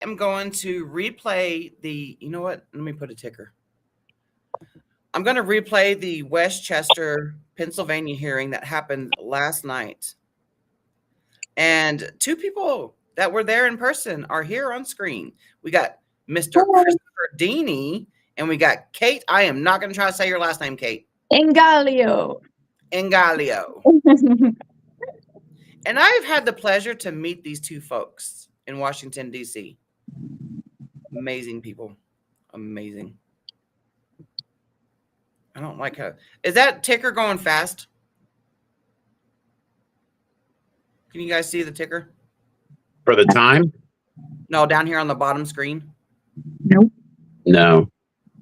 am going to replay the, you know what? Let me put a ticker. I'm going to replay the Westchester, Pennsylvania hearing that happened last night. And two people that were there in person are here on screen. We got Mr. Christopher Deeney and we got Kate. I am not going to try to say your last name, Kate. Ingalio. And I've had the pleasure to meet these two folks in Washington, D.C. Amazing people. Amazing. I don't like how. Is that ticker going fast? Can you guys see the ticker? For the time? No, down here on the bottom screen. Nope. No.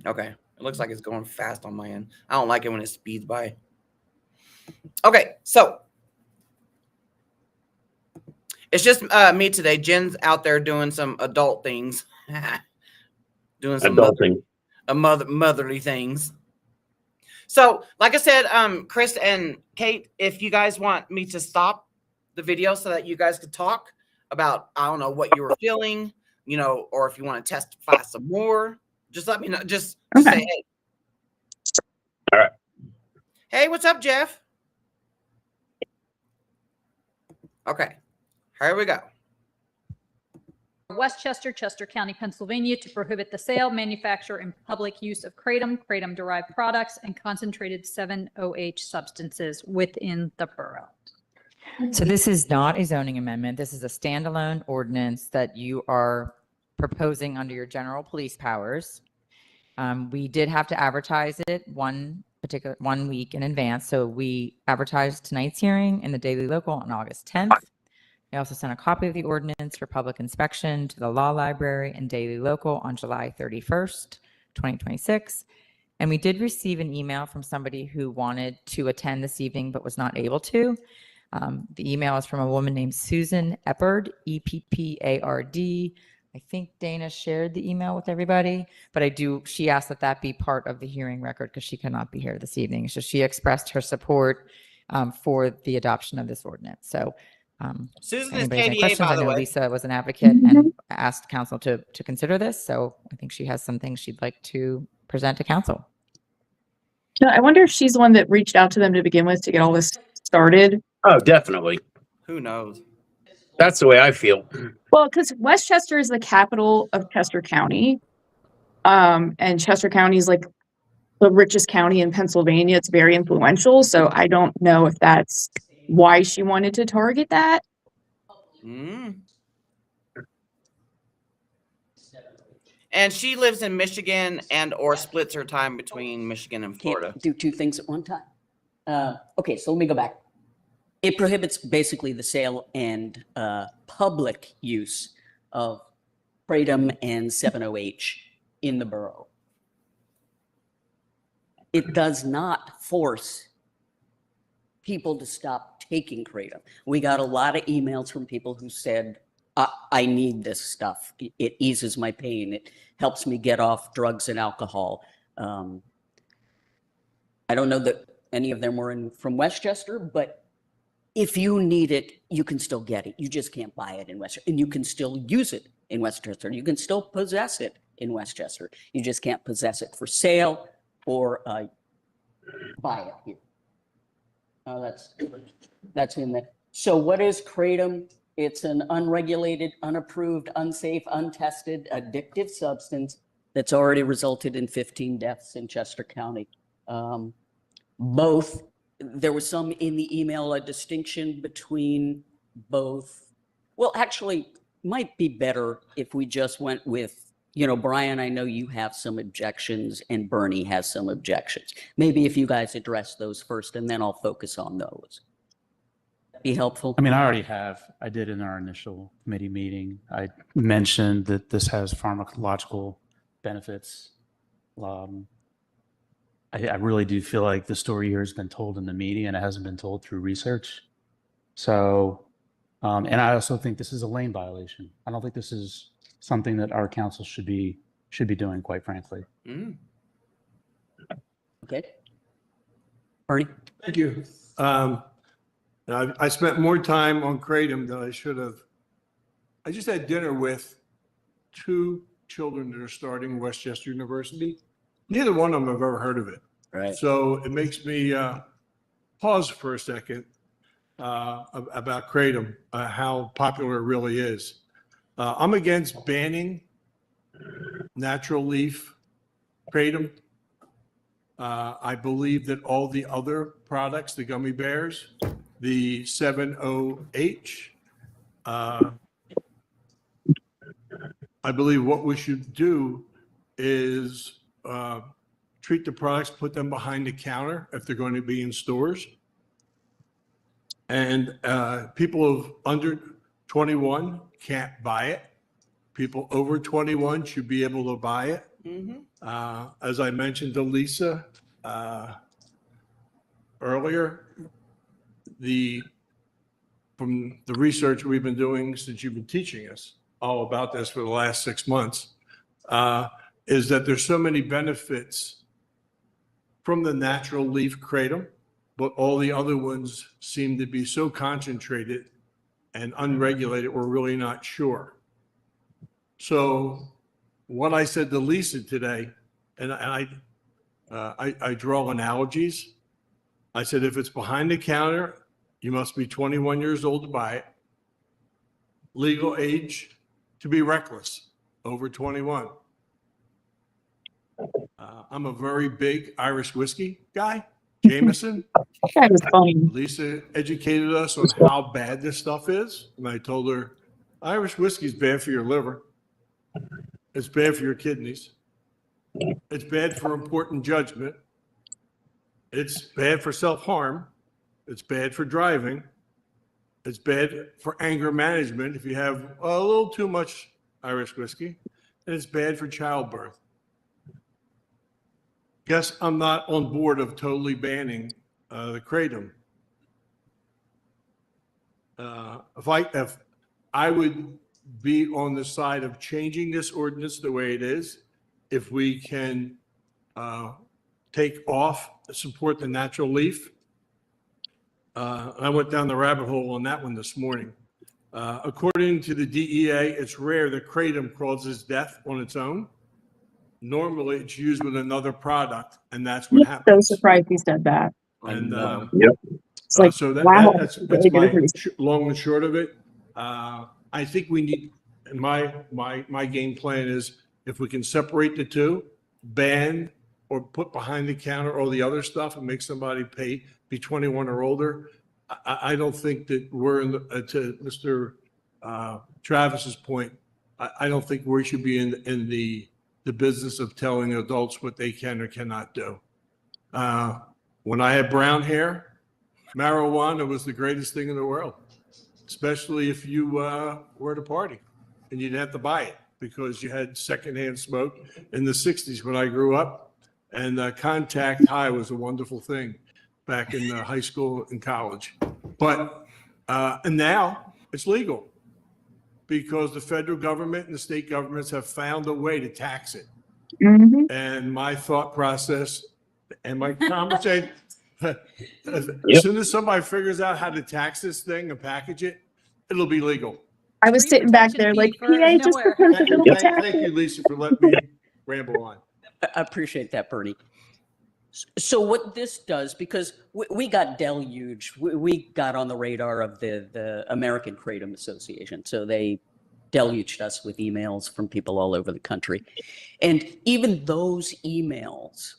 Okay. It looks like it's going fast on my end. I don't like it when it speeds by. Okay, so it's just me today. Jen's out there doing some adult things. Doing some adulting. Motherly things. So, like I said, Chris and Kate, if you guys want me to stop the video so that you guys could talk about, I don't know, what you were feeling, you know, or if you want to testify some more, just let me know. Just say, hey. All right. Hey, what's up, Jeff? Okay, here we go. Westchester, Chester County, Pennsylvania, to prohibit the sale, manufacture, and public use of kratom, kratom-derived products, and concentrated 7-OH substances within the borough. So this is not a zoning amendment. This is a standalone ordinance that you are proposing under your general police powers. We did have to advertise it one week in advance. So we advertised tonight's hearing in the Daily Local on August 10th. I also sent a copy of the ordinance for public inspection to the Law Library and Daily Local on July 31st, 2026. And we did receive an email from somebody who wanted to attend this evening but was not able to. The email is from a woman named Susan Eppard, Eppard. I think Dana shared the email with everybody, but she asked that be part of the hearing record because she cannot be here this evening. So she expressed her support for the adoption of this ordinance. So Susan is anybody has any KDA, questions? by I the know way. Lisa was an advocate and asked council to consider this. So I think she has some things she'd like to present to council. I wonder if she's the one that reached out to them to begin with to get all this started. Oh, definitely. Who knows? That's the way I feel. Well, because Westchester is the capital of Chester County. And Chester County is like the richest county in Pennsylvania. It's very influential. So I don't know if that's why she wanted to target that. And she lives in Michigan or splits her time between Michigan and Florida. Can't do two things at one time. Okay, so let me go back. It prohibits basically the sale and public use of kratom and 7-OH in the borough. It does not force people to stop taking kratom. We got a lot of emails from people who said, I need this stuff. It eases my pain. It helps me get off drugs and alcohol. I don't know that any of them were from Westchester, but if you need it, you can still get it. You just can't buy it in Westchester. And you can still use it in Westchester. You can still possess it in Westchester. You just can't possess it for sale or buy it here. That's in there. So what is kratom? It's an unregulated, unapproved, unsafe, untested, addictive substance that's already resulted in 15 deaths in Chester County. There was some in the email, a distinction between both. Well, actually, might be better if we just went with, Brian, I know you have some objections and Bernie has some objections. Maybe if you guys address those first and then I'll focus on those. Be helpful? I mean, I already have. I did in our initial committee meeting. I mentioned that this has pharmacological benefits. I really do feel like the story here has been told in the media and it hasn't been told through research. So, and I also think this is a lane violation. I don't think this is something that our council should be doing, quite frankly. Okay. Bernie? Thank you. I spent more time on kratom than I should have. I just had dinner with two children that are starting Westchester University. Neither one of them have ever heard of it. Right. So it makes me pause for a second about Kratom, how popular it really is. I'm against banning natural leaf Kratom. I believe that all the other products, the gummy bears, the 7-OH, I believe what we should do is treat the products, put them behind the counter if they're going to be in stores. And people of under 21 can't buy it. People over 21 should be able to buy it. As I mentioned to Lisa earlier, from the research we've been doing since you've been teaching us all about this for the last 6 months, is that there's so many benefits from the natural leaf kratom, but all the other ones seem to be so concentrated and unregulated, we're really not sure. So what I said to Lisa today, and I draw analogies. I said, if it's behind the counter, you must be 21 years old to buy it. Legal age to be reckless, over 21. I'm a very big Irish whiskey guy, Jameson. That was funny. Lisa educated us on how bad this stuff is. And I told her, Irish whiskey is bad for your liver. It's bad for your kidneys. It's bad for important judgment. It's bad for self-harm. It's bad for driving. It's bad for anger management if you have a little too much Irish whiskey. And it's bad for childbirth. Guess I'm not on board of totally banning the kratom. If I would be on the side of changing this ordinance the way it is, if we can take off, support the natural leaf. I went down the rabbit hole on that one this morning. According to the DEA, it's rare that kratom causes death on its own. Normally, it's used with another product, and that's what So happens. surprised he said that. And It's like, so wow. that's really my good. long and short of it. I think we need, and my game plan is, if we can separate the two, ban or put behind the counter all the other stuff and make somebody be 21 or older. I don't think that we're to Mr. Travis's point. I don't think we should be in the business of telling adults what they can or cannot do. When I had brown hair, marijuana was the greatest thing in the world, especially if you were at a party and you didn't have to buy it because you had secondhand smoke in the 60s when I grew up. And contact high was a wonderful thing back in high school and college. But and now it's legal because the federal government and the state governments have found a way to tax it. Mhm. And my thought process and my conversation, as soon as somebody figures out how to tax this thing and package it, it'll be legal. I was Tree sitting back protection there like, fee for PA just nowhere. proposed a bill to Thank tax you, it. Lisa, for letting me ramble on. I appreciate that, Bernie. So what this does, because we got deluged, we got on the radar of the American Kratom Association. So they deluged us with emails from people all over the country. And even those emails,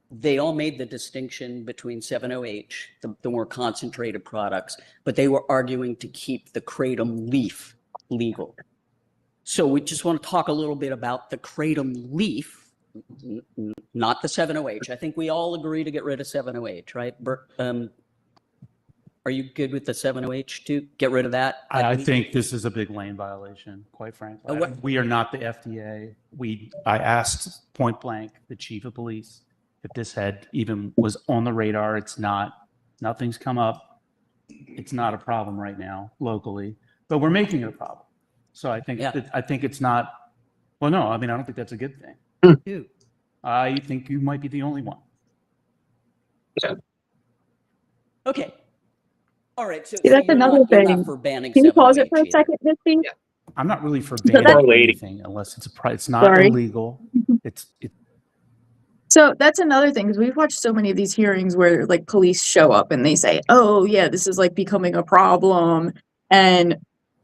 they all made the distinction between 7-OH, the more concentrated products, but they were arguing to keep the kratom leaf legal. So we just want to talk a little bit about the kratom leaf, not the 7-OH. I think we all agree to get rid of 7-OH, right? Are you good with the 7-OH too? Get rid of that? I think this is a big lane violation, quite frankly. What- We are not the FDA. I asked point blank the chief of police if this had even was on the radar. It's not. Nothing's come up. It's not a problem right now locally, but we're making it a problem. So I think Yeah. I think it's not. Well, no, I mean I don't think that's a good thing. Dude. I think you might be the only one. Okay. All right. So See, that's you're another not, you're thing. not for banning Can you pause it 7-OH for a either. second, Misty? Yeah. I'm not really for that's- banning Lady. anything unless it's not Sorry. illegal. It's So that's another thing, because we've watched so many of these hearings where like police show up and they say, "Oh yeah, this is like becoming a problem," and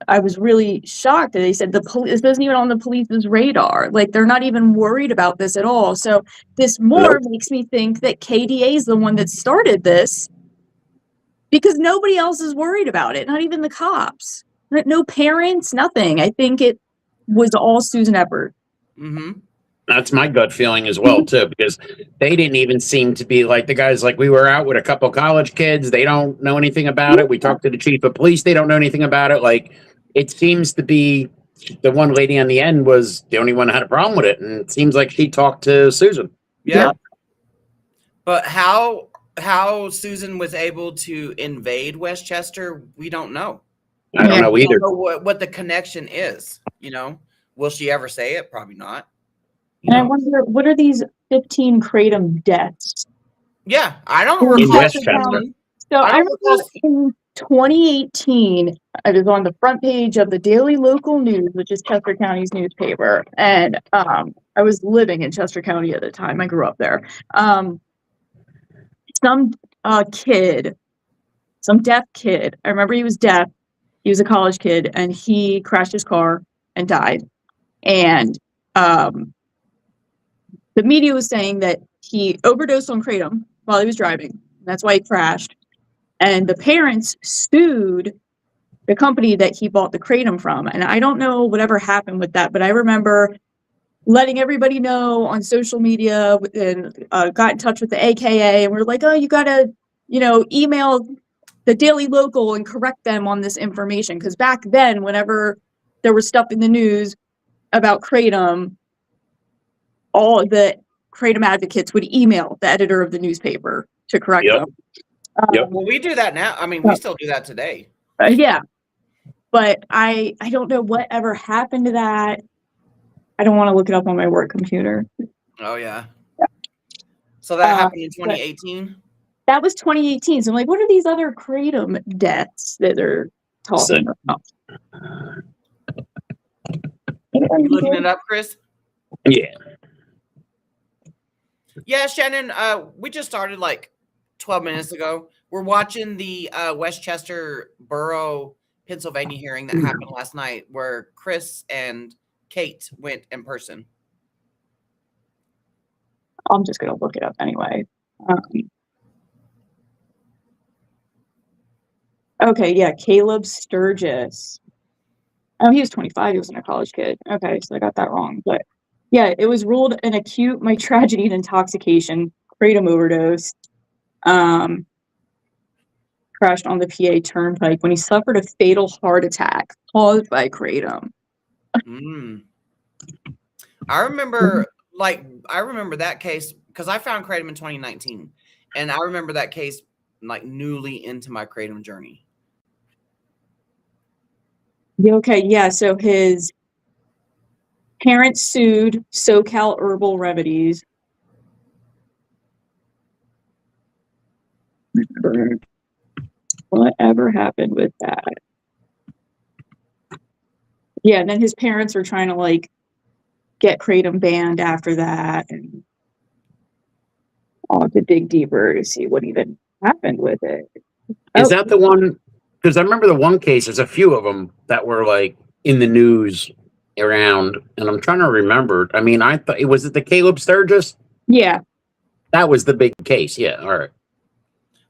I was really shocked that they said the police, this isn't even on the police's radar. Like they're not even worried about this at all. So this more makes me think that KDA is the one that started this, because nobody else is worried about it. Not even the cops, no parents, nothing. I think it was all Susan Eppert. Mm-hmm. That's my gut feeling as well, too, because they didn't even seem to be like the guys. Like we were out with a couple college kids. They don't know anything about it. We talked to the chief of police. They don't know anything about it. Like it seems to be the one lady on the end was the only one that had a problem with it. And it seems like she talked to Susan. Yeah. Yep. But how Susan was able to invade Westchester, we don't know. I don't Yeah. know We either. don't know what the connection is. You know, will she ever say it? Probably not. You And I know? wonder, what are these 15 kratom deaths? Yeah, I don't In recall. Westchester. Susan. So I I don't remember recall- in 2018, I was on the front page of the Daily Local News, which is Chester County's newspaper, and I was living in Chester County at the time. I grew up there. Some kid, some deaf kid. I remember he was deaf. He was a college kid, and he crashed his car and died. And the media was saying that he overdosed on kratom while he was driving. That's why he crashed. And the parents sued the company that he bought the kratom from. And I don't know whatever happened with that, but I remember letting everybody know on social media and got in touch with the AKA, and we're like, "Oh, you gotta, email the Daily Local and correct them on this information." Because back then, whenever there was stuff in the news about kratom, all the kratom advocates would email the editor of the newspaper to correct Yep. them. Yep. Well, we do that now. I mean, we still do that today. Yeah, but I don't know what ever happened to that. I don't want to look it up on my work computer. Oh yeah. So that happened in 2018. That was 2018. So I'm like, what are these other kratom deaths that they're talking about? You looking it up, Chris? Yeah. Yeah, Shannon. We just started like 12 minutes ago. We're watching the Westchester Borough, Pennsylvania hearing that happened last night, where Chris and Kate went in person. I'm just gonna look it up anyway. Okay, yeah, Caleb Sturgis. Oh, he was 25. He wasn't a college kid. Okay, so I got that wrong. But yeah, it was ruled an acute tragedy and intoxication, kratom overdose. Crashed on the PA Turnpike when he suffered a fatal heart attack caused by kratom. Mm. I remember that case because I found kratom in 2019, and I remember that case like newly into my kratom journey. Okay, yeah. So his parents sued SoCal Herbal Remedies. Whatever happened with that? Yeah, and then his parents were trying to get kratom banned after that, and I'll have to dig deeper to see what even happened with it. Is that the one? Because I remember the one case, there's a few of them that were like in the news around, and I'm trying to remember. I mean, I thought was it the Caleb Sturgis? Yeah. That was the big case. Yeah. All right.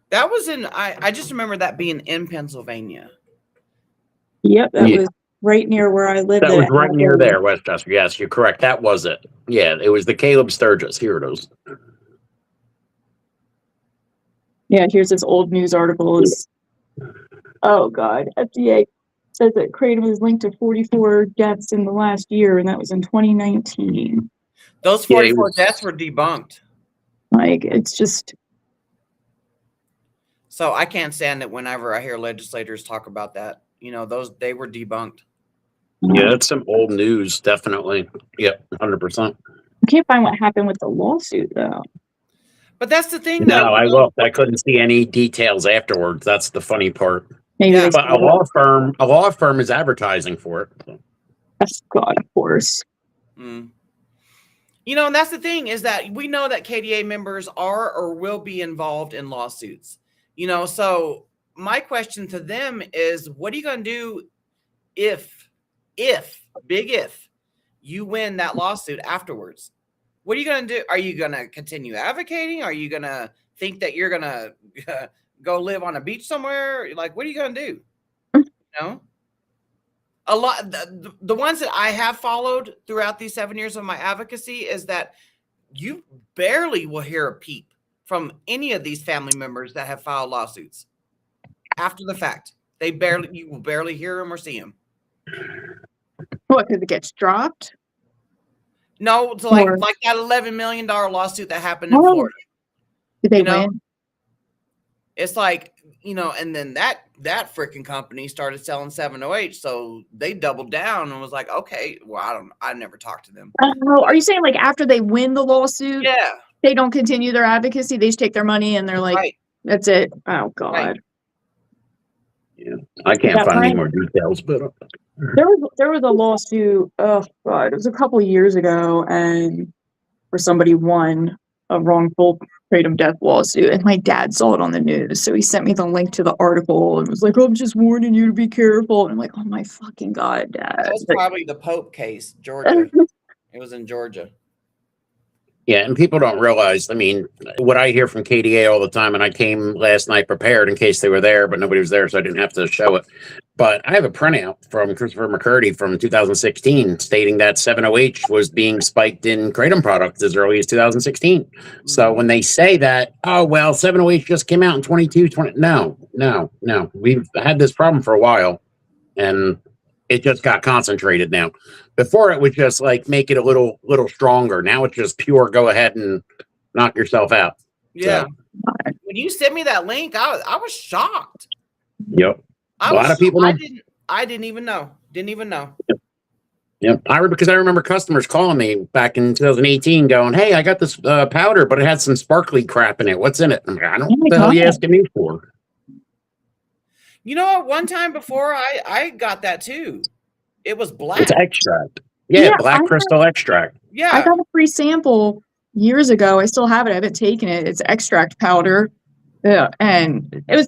That was I just remember that being in Pennsylvania. Yep, that was right near where I lived. That was right near there, Westchester. Yes, you're correct. That was it. Yeah, it was the Caleb Sturgis. Here it is. Yeah, here's this old news article. Oh God, FDA says that kratom is linked to 44 deaths in the last year, and that was in 2019. Those 44 deaths were debunked. It's just. So I can't stand it whenever I hear legislators talk about that. They were debunked. Yeah, that's some old news, definitely. Yep, 100%. I can't find what happened with the lawsuit though. But that's the thing. No, though. I looked. I couldn't see any details afterwards. That's the funny part. Maybe Yeah. But a law firm is advertising for it. Yes, God, of course. Mm. You know, and that's the thing is that we know that KDA members are or will be involved in lawsuits. You know, so my question to them is, what are you going to do if, big if, you win that lawsuit afterwards? What are you going to do? Are you going to continue advocating? Are you going to think that you're going to go live on a beach somewhere? Like, what are you going to do? You know? A lot, the ones that I have followed throughout these 7 years of my advocacy is that you barely will hear a peep from any of these family members that have filed lawsuits after the fact. You will barely hear them or see them. What, because it gets dropped? No, it's Or- like that $11 million lawsuit that happened in Oh. Florida. Did they You know? win? It's like, you know, and then that freaking company started selling 708, so they doubled down and was like, okay, well, I never talked to them. Oh, are you saying like after they win the lawsuit, Yeah, they don't continue their advocacy? They just take their money and they're like, right. that's it. Oh God. Right. Yeah, I can't That find any right? more details, but There was a lawsuit. Oh God, it was a couple of years ago, and where somebody won a wrongful kratom death lawsuit, and my dad saw it on the news, so he sent me the link to the article and was like, "I'm just warning you to be careful." And I'm like, "Oh my fucking God, Dad!" That was Like, probably the Pope case, Georgia. It was in Georgia. yeah, and people don't realize. I mean, what I hear from KDA all the time, and I came last night prepared in case they were there, but nobody was there, so I didn't have to show it. But I have a printout from Christopher McCurdy from 2016 stating that 7OH was being spiked in kratom products as early as 2016. So when they say that, oh, well, 7OH just came out in 20. No. We've had this problem for a while, and it just got concentrated now. Before it would just like make it a little stronger. Now it's just pure go ahead and knock yourself out. Yeah. So, When you sent me that link, I was shocked. yep. I A lot was of people shocked. don't- I didn't even know. Didn't even know. Yep. Because I remember customers calling me back in 2018 going, hey, I got this powder, but it had some sparkly crap in it. What's in it? I'm like, I don't know what the hell you asking me for. You know what? One time before I got that too. It was black. It's extract. Yeah, Yeah, black I crystal extract. Yeah. I got a free sample years ago. I still have it. I haven't taken it. It's extract powder. Yeah, and it was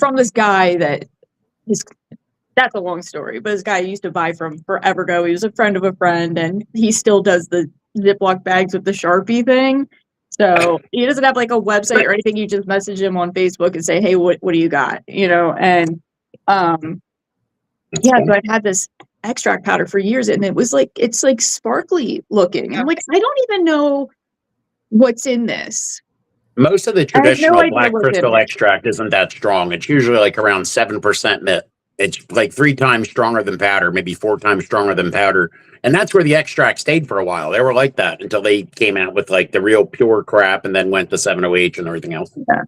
from this guy that's a long story, but this guy I used to buy from forever ago. He was a friend of a friend, and he still does the Ziploc bags with the Sharpie thing. So he doesn't have like a website or anything. You just message him on Facebook and say, "Hey, what do you got?" You know, and yeah. So I've had this extract powder for years, and it's like sparkly looking. And I'm like, I don't even know what's in this. Most of the I have no traditional idea black what's in crystal it. extract isn't that strong. It's usually like around 7% mint. It's like 3 times stronger than powder, maybe 4 times stronger than powder. And that's where the extract stayed for a while. They were like that until they came out with like the real pure crap and then went to 7OH and everything else. Yeah.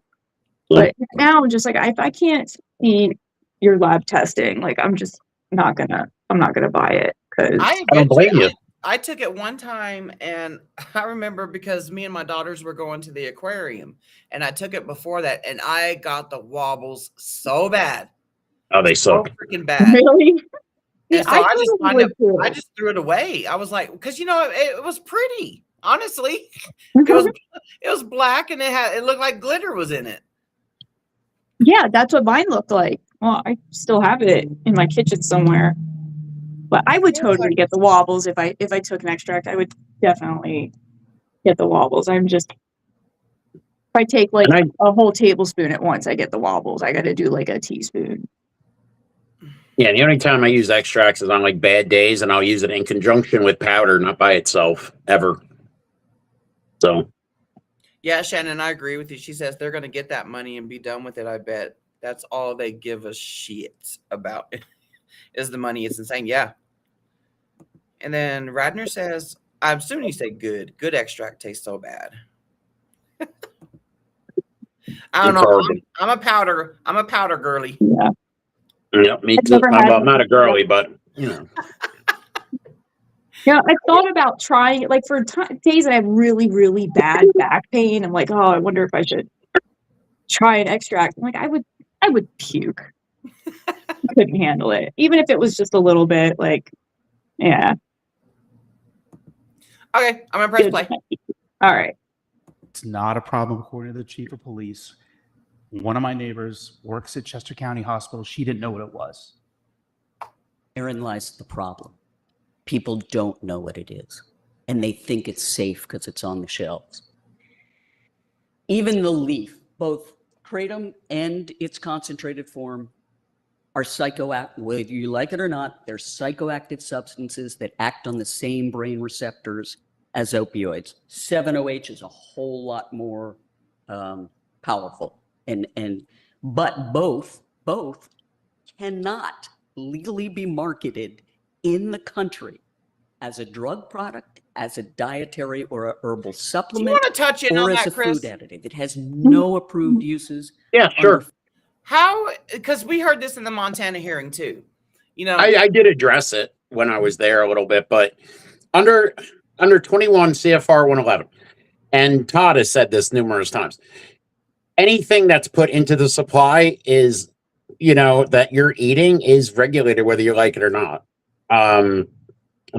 But now I'm just like, if I can't see your lab testing, like I'm not gonna buy it because I don't blame you. I took it one time, and I remember because me and my daughters were going to the aquarium, and I took it before that, and I got the wobbles so bad. Oh, they So suck. freaking bad. really. And so I I just totally would too. I just threw it away. I was like, because you know, it was pretty. Honestly, it was black, and it looked like glitter was in it. Yeah, that's what mine looked like. Well, I still have it in my kitchen somewhere. But I would totally get the wobbles if I took an extract. I would definitely get the wobbles. If I take like a whole tablespoon at once, I get the wobbles. I got to do like a teaspoon. Yeah, the only time I use extracts is on like bad days, and I'll use it in conjunction with powder, not by itself, ever. So. Yeah, Shannon, I agree with you. She says they're going to get that money and be done with it. I bet that's all they give a shit about is the money. It's insane. Yeah. And then Radner says, I'm assuming you say good. Good extract tastes so bad. I don't know. I'm a powder girly. Yeah. Yeah, me too. I'm not a girly, but you know. Yeah, I thought about trying it. Like for days that I have really, really bad back pain, I'm like, oh, I wonder if I should try an extract. I'm like, I would puke. I couldn't handle it, even if it was just a little bit. Like Yeah. Okay, I'm gonna press play. All right. It's not a problem according to the chief of police. One of my neighbors works at Chester County Hospital. She didn't know what it was. Therein lies the problem. People don't know what it is, and they think it's safe because it's on the shelves. Even the leaf, both kratom and its concentrated form, are psychoactive. Whether you like it or not, they're psychoactive substances that act on the same brain receptors as opioids. 7-OH is a whole lot more powerful, but both cannot legally be marketed in the country as a drug product, as a dietary or a herbal Do you supplement, want to touch in or on as that, a Chris? food additive. It has no approved uses. Yeah, sure. How? Because we heard this in the Montana hearing too. You know, I did address it when I was there a little bit, but under 21 CFR 111, and Todd has said this numerous times, anything that's put into the supply is, that you're eating is regulated whether you like it or not.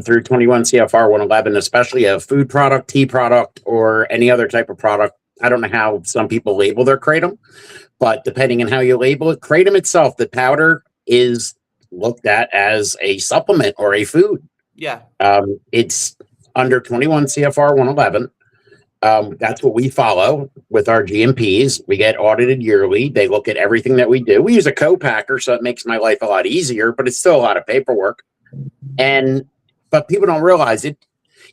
Through 21 CFR 111, especially a food product, tea product, or any other type of product. I don't know how some people label their kratom, but depending on how you label it, kratom itself, the powder, is looked at as a supplement or a food. yeah. It's under 21 CFR 111. That's what we follow with our GMPs. We get audited yearly. They look at everything that we do. We use a co-packer, so it makes my life a lot easier, but it's still a lot of paperwork. But people don't realize it.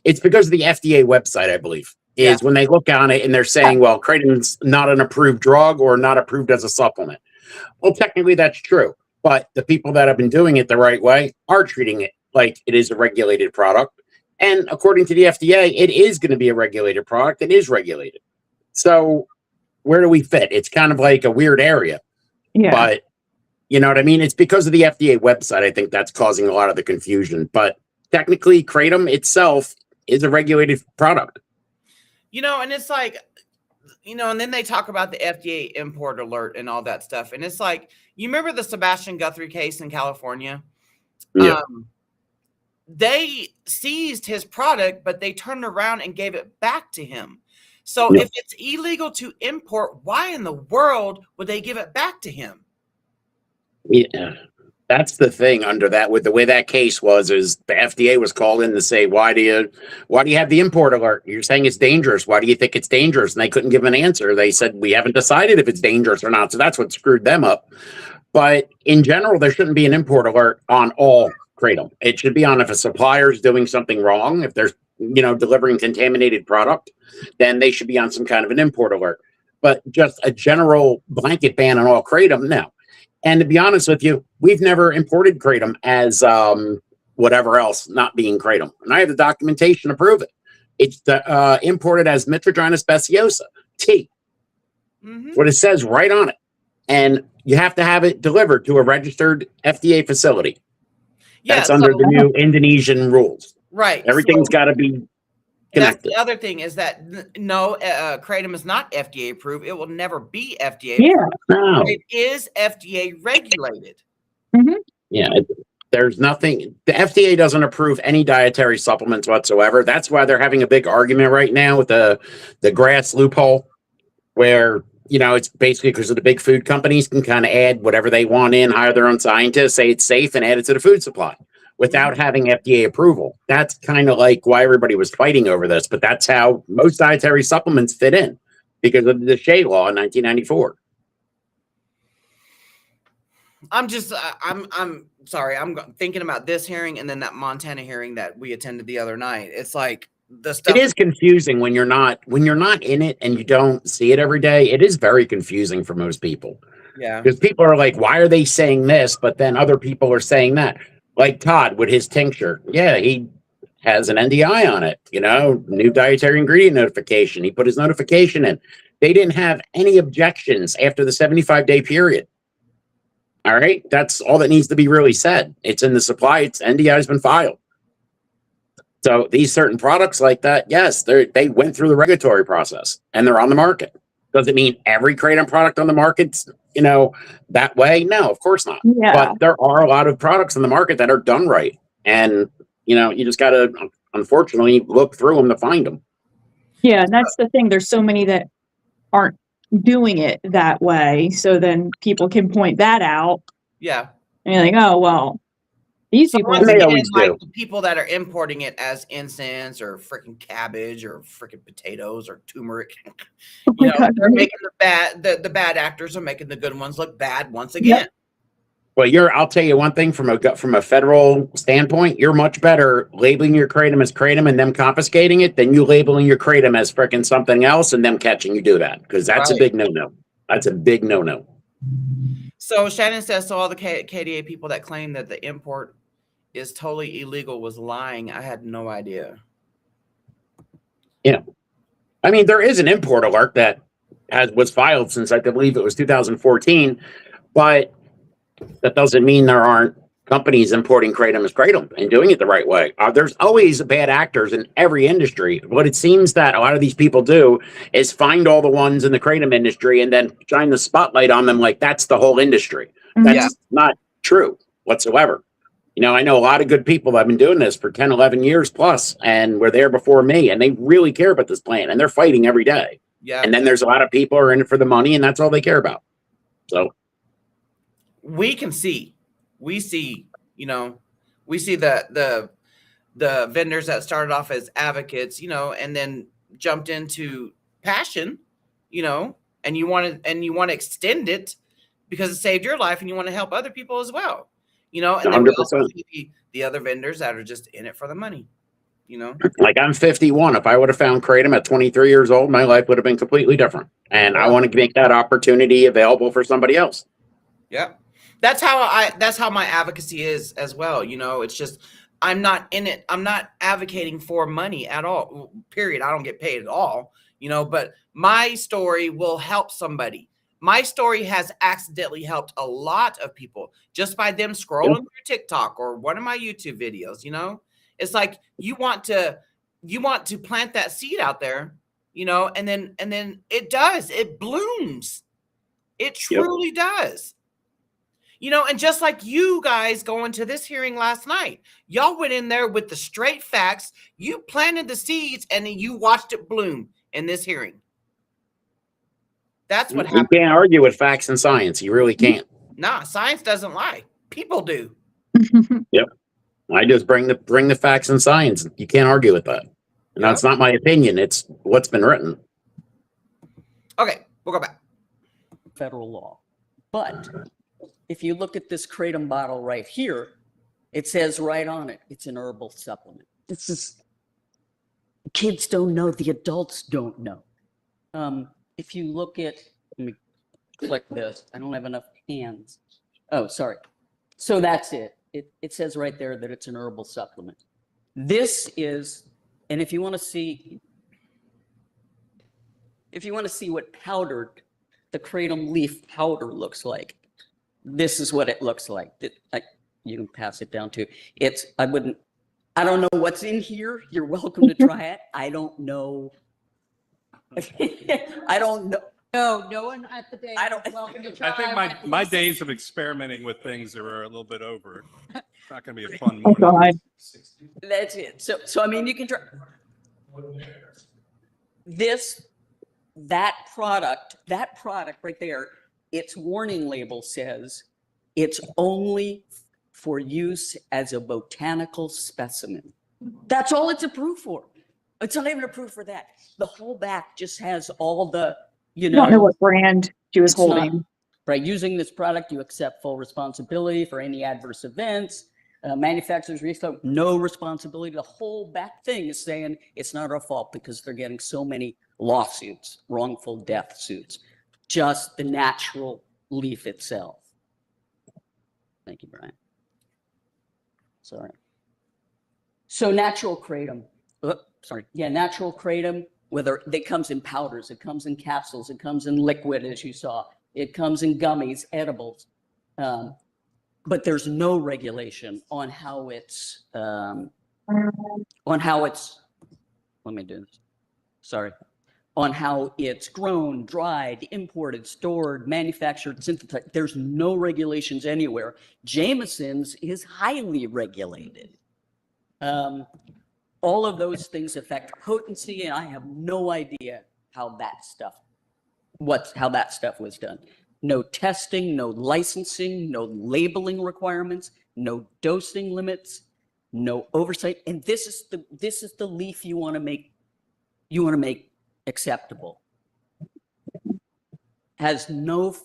It's because of the FDA website, I believe, is when they look on it and they're saying, well, kratom's not an approved drug or not approved as a supplement. Well, technically that's true, but the people that have been doing it the right way are treating it like it is a regulated product. And according to the FDA, it is going to be a regulated product. It is regulated. So where do we fit? It's kind of like a weird area. Yeah. But you know what I mean? It's because of the FDA website. I think that's causing a lot of the confusion. But technically, kratom itself is a regulated product. And it's like, and then they talk about the FDA import alert and all that stuff. And it's like, you remember the Sebastian Guthrie case in California? Yeah. They seized his product, but they turned around and gave it back to him. So if it's illegal to import, why in the world would they give it back to him? Yeah. That's the thing under that, with the way that case was, is the FDA was called in to say, why do you have the import alert? You're saying it's dangerous. Why do you think it's dangerous? And they couldn't give an answer. They said, we haven't decided if it's dangerous or not. So that's what screwed them up. But in general, there shouldn't be an import alert on all kratom. It should be on if a supplier is doing something wrong. If there's, delivering contaminated product, then they should be on some kind of an import alert. But just a general blanket ban on all kratom, no. And to be honest with you, we've never imported kratom as whatever else not being kratom. And I have the documentation to prove it. It's imported as Mitragyna speciosa, tea. Mm-hmm. What it says right on it. And you have to have it delivered to a registered FDA facility. That's under the new Indonesian rules. Right. Everything's got to be connected. That's the other thing, is that no, kratom is not FDA approved. It will never be FDA Yeah. No. It is FDA regulated. Mm-hmm. Yeah. There's nothing. The FDA doesn't approve any dietary supplements whatsoever. That's why they're having a big argument right now with the grass loophole, where, it's basically because of the big food companies can kind of add whatever they want in, hire their own scientists, say it's safe, and add it to the food supply without having FDA approval. That's kind of like why everybody was fighting over this, but that's how most dietary supplements fit in, because of the Shea Law in 1994. I'm sorry. I'm thinking about this hearing and then that Montana hearing that we attended the other night. It's like the stuff. It is confusing when you're not in it and you don't see it every day. It is very confusing for most people. Yeah. Because people are like, why are they saying this? But then other people are saying that. Like Todd with his tincture. Yeah, he has an NDI on it, new dietary ingredient notification. He put his notification in. They didn't have any objections after the 75-day period. All right. That's all that needs to be really said. It's in the supply. Its NDI has been filed. So these certain products like that, yes, they went through the regulatory process and they're on the market. Does it mean every kratom product on the market's, that way? No, of course not. Yeah. But there are a lot of products on the market that are done right. And You know, you just got to, unfortunately, look through them to find them. Yeah, and that's the thing. There's so many that aren't doing it that way. So then people can point that out. Yeah. And you're like, oh, well, these So people. once They again, always like do. the people that are importing it as incense or freaking cabbage or freaking potatoes or turmeric, Oh my you know, God, they're right? making the bad actors are making the good ones look bad once again. Well, I'll tell you one thing from a federal standpoint, you're much better labeling your kratom as kratom and them confiscating it than you labeling your kratom as frickin' something else and them catching you do that, because that's a Right. big no-no. That's a big no-no. So Shannon says, so all the KDA people that claim that the import is totally illegal was lying. I had no idea. Yeah. I mean, there is an import alert that was filed since I believe it was 2014, but that doesn't mean there aren't companies importing kratom as kratom and doing it the right way. There's always bad actors in every industry. What it seems that a lot of these people do is find all the ones in the kratom industry and then shine the spotlight on them like that's the whole industry. That's Yeah. not true whatsoever. You know, I know a lot of good people that have been doing this for 10, 11 years plus, and were there before me, and they really care about this plant, and they're fighting every day. Yeah. And then there's a lot of people who are in it for the money, and that's all they care about. So we can see, we see the vendors that started off as advocates, you know, and then jumped into passion, you know, and you want to extend it because it saved your life and you want to help other people as well, you know. And then we also 100%. see the other vendors that are just in it for the money, you know. Like, I'm 51. If I would have found kratom at 23 years old, my life would have been completely different. And I Yeah. want to make that opportunity available for somebody else. Yeah. That's how my advocacy is as well. You know, it's just, I'm not in it. I'm not advocating for money at all. Period. I don't get paid at all, you know, but my story will help somebody. My story has accidentally helped a lot of people just by them scrolling through TikTok or one of my YouTube videos, you know. It's like you want to plant that seed out there, you know, and then it blooms. It truly does. You know, and just like you guys going to this hearing last night, y'all went in there with the straight facts. You planted the seeds and then you watched it bloom in this hearing. That's what You happened. can't argue with facts and science. You really can't. Nah, science doesn't lie. People do. I just bring the facts and science. You can't argue with that. And that's not my opinion. It's what's been written. Okay, we'll go back. Federal law. But if you look at this kratom bottle right here, it says right on it, it's an herbal supplement. This is, kids don't know, the adults don't know. If you look at, let me click this. I don't have enough hands. Oh, sorry. So that's it. It says right there that it's an herbal supplement. This is, and if you want to see what powdered, the kratom leaf powder looks like, this is what it looks like. You can pass it down too. I don't know what's in here. You're welcome to try it. I don't know. I don't know. No one at the day. I don't- is welcome to try. I think wet my leases. days of experimenting with things that were a little bit over. It's not going to be a fun Oh morning. God. That's it. So I mean, you can try that product right there. Its warning label says it's only for use as a botanical specimen. That's all it's approved for. It's not even approved for that. The whole back just has all the, I don't know what brand she was It's not- holding. By using this product, you accept full responsibility for any adverse events. Manufacturers restart, no responsibility. The whole back thing is saying it's not our fault because they're getting so many lawsuits, wrongful death suits. Just the natural leaf itself. Thank you, Brian. Sorry. So natural kratom. Natural kratom. Whether it comes in powders, it comes in capsules, it comes in liquid, as you saw. It comes in gummies, edibles. But there's no regulation on how it's, let me do this. Sorry. On how it's grown, dried, imported, stored, manufactured, synthesized. There's no regulations anywhere. Jameson's is highly regulated. All of those things affect potency, and I have no idea how that stuff was done. No testing, no licensing, no labeling requirements, no dosing limits, no oversight. And this is the leaf you want to make acceptable. Has no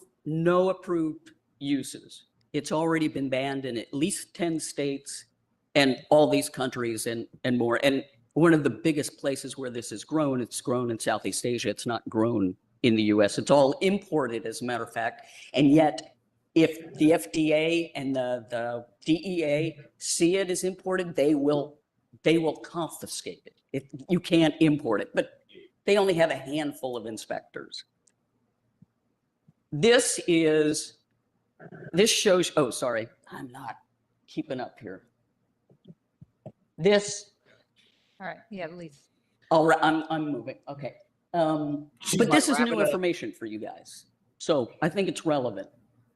approved uses. It's already been banned in at least 10 states and all these countries and more. And one of the biggest places where this is grown, it's grown in Southeast Asia. It's not grown in the US. It's all imported, as a matter of fact. And yet, if the FDA and the DEA see it as imported, they will confiscate it. You can't import it, but they only have a handful of inspectors. This shows, oh, sorry, I'm not keeping up here. This, All right, yeah, Lisa. all right, I'm moving, okay. But this is new information for you guys, so I think it's relevant.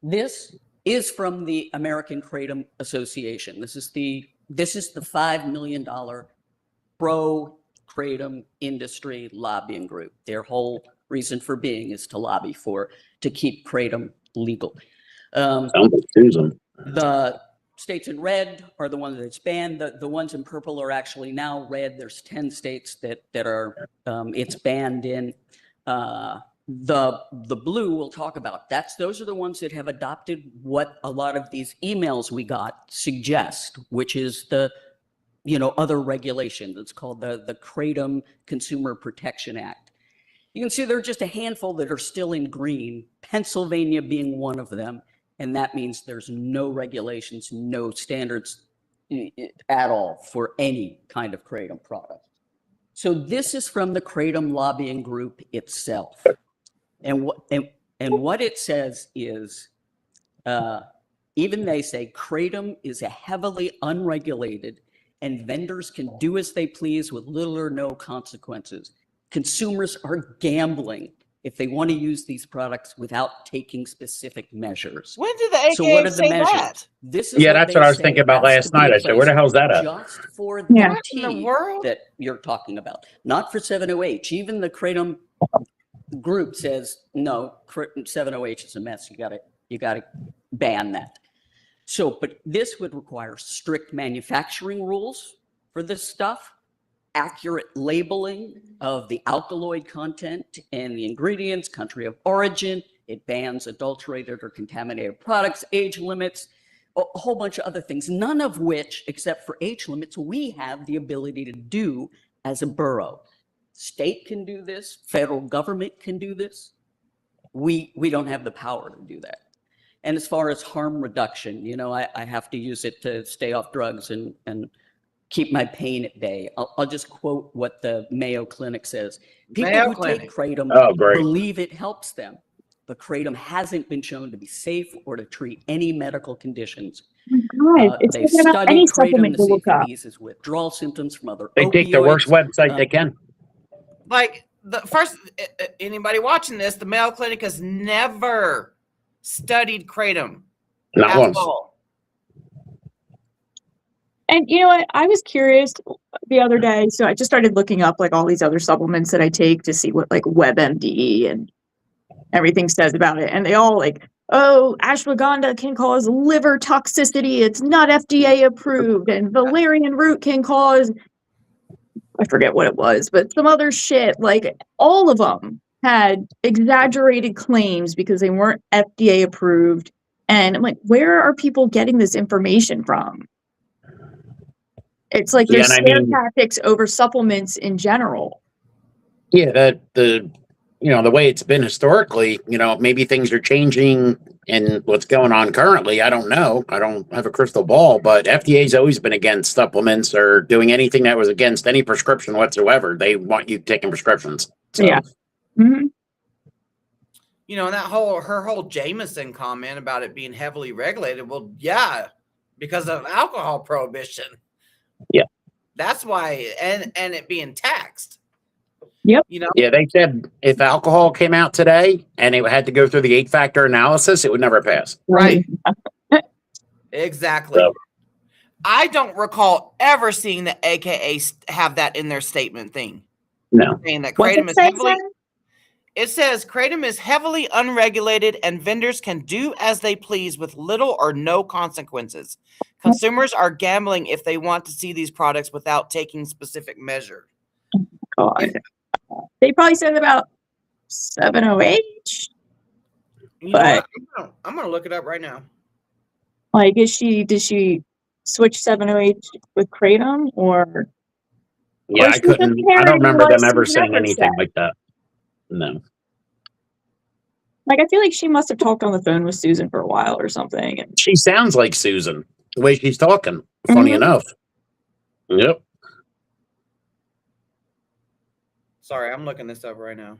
This is from the American Kratom Association. This is the $5 million pro-kratom industry lobbying group. Their whole reason for being is to lobby to keep kratom legal. The states in red are the ones that's banned. The ones in purple are actually now red. There's 10 states that are it's banned in. The blue we'll talk about. Those are the ones that have adopted what a lot of these emails we got suggest, which is the other regulation that's called the Kratom Consumer Protection Act. You can see there are just a handful that are still in green, Pennsylvania being one of them. And that means there's no regulations, no standards at all for any kind of kratom product. So this is from the Kratom Lobbying Group itself. And what it says is, even they say kratom is a heavily unregulated and vendors can do as they please with little or no consequences. Consumers are gambling if they want to use these products without taking specific measures. When did the AKA So what are the say measures? that? This is That's what I was thinking about last night. I said, where the hell's that at? Just for the Yeah. What in the tea world? that you're talking about, not for 7-OH. Even the Kratom group says, no, 7-OH is a mess. You gotta ban that. So, but this would require strict manufacturing rules for this stuff, accurate labeling of the alkaloid content and the ingredients, country of origin. It bans adulterated or contaminated products, age limits, a whole bunch of other things, none of which, except for age limits, we have the ability to do as a borough. State can do this, federal government can do this. We don't have the power to do that. And as far as harm reduction, I have to use it to stay off drugs and keep my pain at bay. I'll just quote what the Mayo Clinic says. People Mayo who Clinic. take kratom great. believe it helps them. But kratom hasn't been shown to be safe or to treat any medical conditions. God, it's They've not studied any kratom supplement to to see look if it up. eases withdrawal symptoms from other They take the worst opioids. website they can. Like the first, anybody watching this, the Mayo Clinic has never studied kratom Not at once. all. And you know what? I was curious the other day, so I just started looking up like all these other supplements that I take to see what like WebMD and everything says about it. And they all like, oh, ashwagandha can cause liver toxicity. It's not FDA approved. And valerian root can cause, I forget what it was, but some other shit. Like all of them had exaggerated claims because they weren't FDA approved. And I'm like, where are people getting this information from? It's like there's Yeah, and scare tactics over supplements in general. Yeah, the way it's been historically, maybe things are changing and what's going on currently. I don't know. I don't have a crystal ball, but FDA's always been against supplements or doing anything that was against any prescription whatsoever. They want you taking prescriptions. So. Yeah. Mm-hmm. And her whole Jameson comment about it being heavily regulated. Well, yeah, because of alcohol prohibition. Yeah. That's why, and it being taxed. Yep. Yeah, they said if alcohol came out today and it had to go through the 8-factor analysis, it would never pass. Right. Exactly. So. I don't recall ever seeing the AKA have that in their statement thing. No. Saying that What's kratom it is say, heavily. Jen? It says kratom is heavily unregulated and vendors can do as they please with little or no consequences. Consumers are gambling if they want to see these products without taking specific measure. God. They probably said about 708. You know But what? I'm gonna look it up right now. like, did she switch 708 with kratom or? Yeah, Or I she's just couldn't. I don't parroting remember what them ever Susan saying Everett said. anything like that. No. Like, I feel like she must have talked on the phone with Susan for a while or something. And She sounds like Susan, the way she's talking. Funny Mhm. enough. Yep. Sorry, I'm looking this up right now.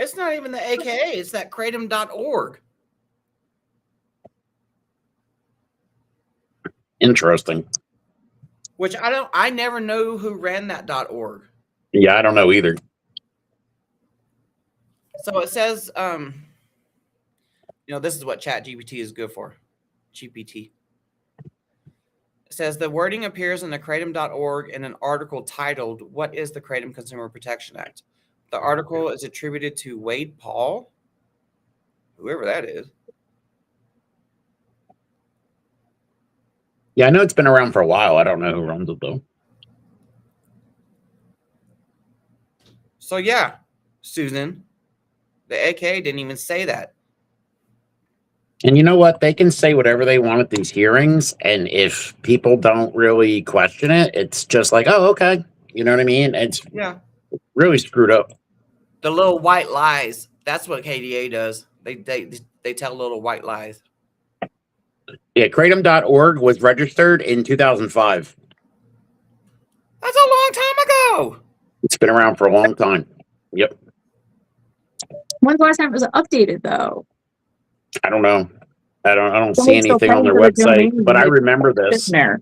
It's not even the AKA, it's that kratom.org. Interesting. Which I never know who ran that .org. Yeah, I don't know either. So it says, this is what Chat GPT is good for. GPT. It says the wording appears in the kratom.org in an article titled, "What is the Kratom Consumer Protection Act?" The article is attributed to Wade Paul, whoever that is. Yeah, I know it's been around for a while. I don't know who runs it though. So yeah, Susan, the AKA didn't even say that. And you know what? They can say whatever they want at these hearings, and if people don't really question it, it's just like, oh, okay. You know what I mean? It's really screwed up. The little white lies. That's what KDA does. They tell little white lies. Yeah, kratom.org was registered in 2005. That's a long time ago. It's been around for a long time. Yep. when's the last time it was updated though? I don't know. I don't see Somebody's still anything on paying their for the website, domain but I and remember it's this. sitting there.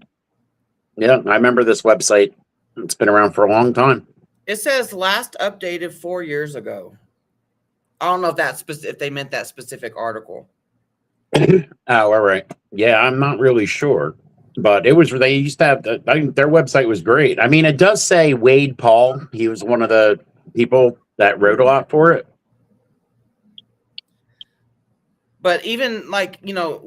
Yeah, I remember this website. It's been around for a long time. It says last updated 4 years ago. I don't know if that's if they meant that specific article. Oh, all right. Yeah, I'm not really sure, but they used to have their website was great. I mean, it does say Wade Paul. He was one of the people that wrote a lot for it. But even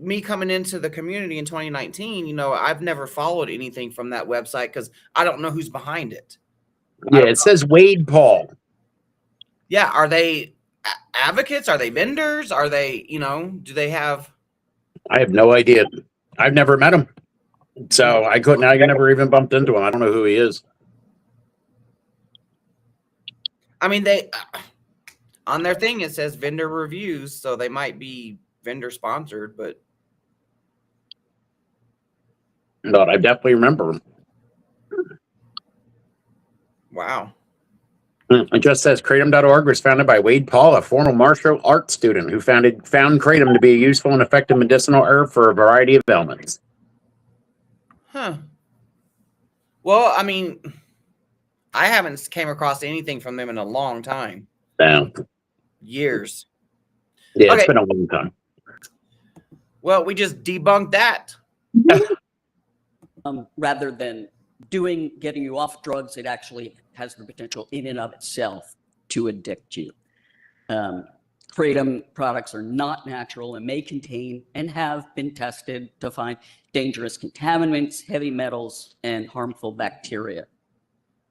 me coming into the community in 2019, I've never followed anything from that website because I don't know who's behind it. Yeah, it says Wade Paul. Yeah, are they advocates? Are they vendors? Are they, do they have? I have no idea. I've never met him, so I never even bumped into him. I don't know who he is. I mean, they on their thing it says vendor reviews, so they might be vendor sponsored, but I definitely remember him. Wow. It just says kratom.org was founded by Wade Paul, a former martial arts student who found kratom to be a useful and effective medicinal herb for a variety of ailments. Huh. Well, I mean, I haven't came across anything from them in a long time. No. Years. Yeah, It's been a long time. Well, we just debunked that. Rather than getting you off drugs, it actually has the potential in and of itself to addict you. Kratom products are not natural and may contain and have been tested to find dangerous contaminants, heavy metals, and harmful bacteria.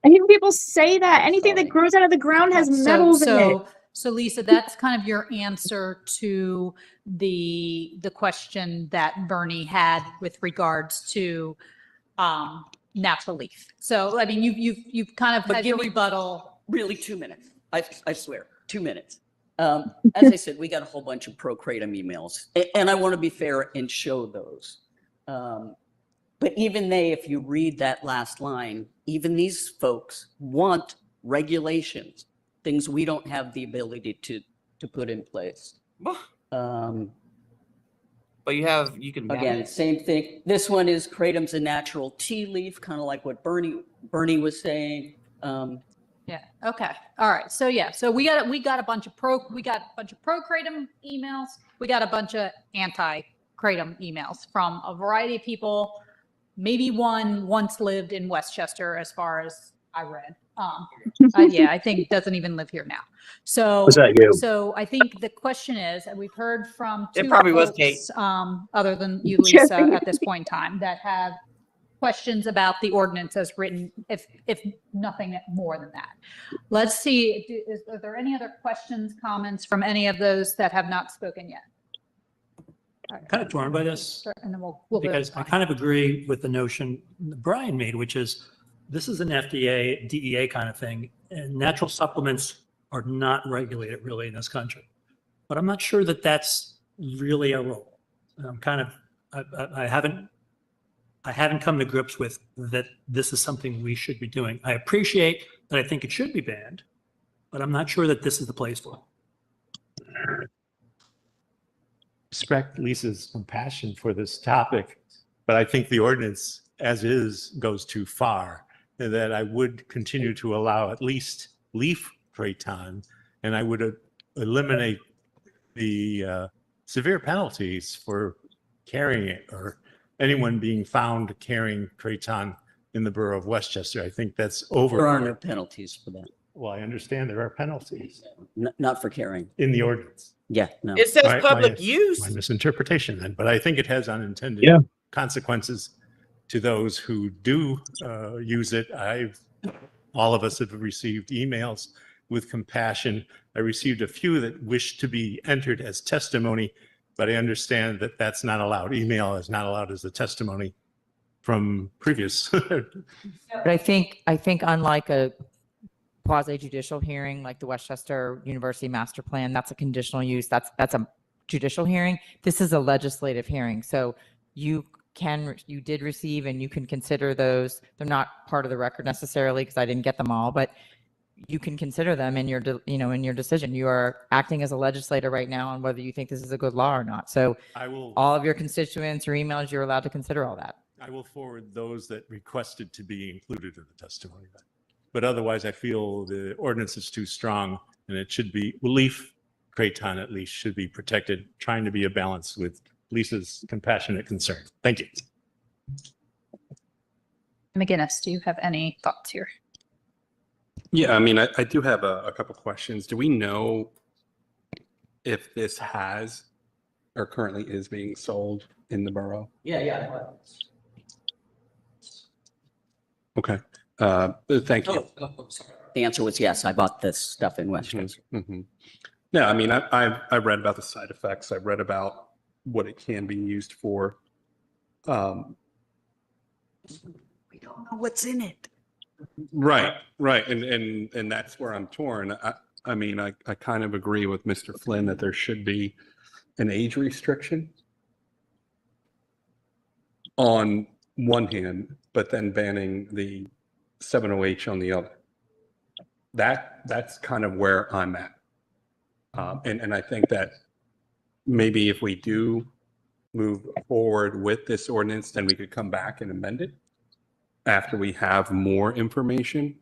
I hear people say that anything that grows out of the ground has metals in it. So Lisa, that's kind of your answer to the question that Bernie had with regards to natural leaf. So I mean, you've kind of had your rebuttal. Really 2 minutes. I swear, 2 minutes. As I said, we got a whole bunch of pro-kratom emails, and I want to be fair and show those. But even if you read that last line, even these folks want regulations, things we don't have the ability to put in place. Um, But you can ban Again, it. same thing. This one is kratom's a natural tea leaf, kind of like what Bernie was saying. Yeah. Okay. All right. So yeah. So we got a bunch of pro kratom emails. We got a bunch of anti kratom emails from a variety of people. Maybe one once lived in Westchester, as far as I read. Yeah, I think doesn't even live here now. So, Was that you? so I think the question is, and we've heard from It two probably was folks, Kate. other than you, Lisa, at this point in time, that have questions about the ordinance as written, if nothing more than that. Let's see, are there any other questions, comments from any of those that have not spoken yet? Kind of torn by this Sure, and then we'll go because I to kind of agree with the notion Brian made, which is this is an FDA, DEA kind of thing, and natural supplements are not regulated really in this country. But I'm not sure that that's really a role. I'm kind of, I haven't come to grips with that this is something we should be doing. I appreciate that I think it should be banned, but I'm not sure that this is the place for it. Respect Lisa's compassion for this topic, but I think the ordinance as is goes too far, and that I would continue to allow at least leaf kratom, and I would eliminate the severe penalties for carrying it or anyone being found carrying kratom in the borough of Westchester. I think that's over. There are no penalties for that. Well, I understand there are penalties Not for carrying. in the ordinance. Yeah, no. It says My- public my- use. My misinterpretation then, but I think it has unintended Yeah. consequences to those who do use it. All of us have received emails with compassion. I received a few that wish to be entered as testimony, but I understand that that's not allowed. Email is not allowed as a testimony from previous. But I think unlike a quasi judicial hearing like the Westchester University Master Plan, that's a conditional use. That's a judicial hearing. This is a legislative hearing. So you did receive and you can consider those. They're not part of the record necessarily because I didn't get them all, but you can consider them in your in your decision. You are acting as a legislator right now on whether you think this is a good law or not. So all of your constituents or emails, you're allowed to consider all that. I will forward those that requested to be included in the testimony. But otherwise, I feel the ordinance is too strong and it should be, leaf kratom at least should be protected, trying to be a balance with Lisa's compassionate concern. Thank you. McGinnis, do you have any thoughts here? Yeah, I mean, I do have a couple questions. Do we know if this has or currently is being sold in the borough? Yeah. Okay. Thank you. Sorry. The answer was yes. I bought this stuff in Westchester. Mm-hmm. No, I mean, I read about the side effects. I read about what it can be used for. We don't know what's in it. Right. And that's where I'm torn. I mean, I kind of agree with Mr. Flynn that there should be an age restriction on one hand, but then banning the 7OH on the other. That's kind of where I'm at. And I think that maybe if we do move forward with this ordinance, then we could come back and amend it after we have more information.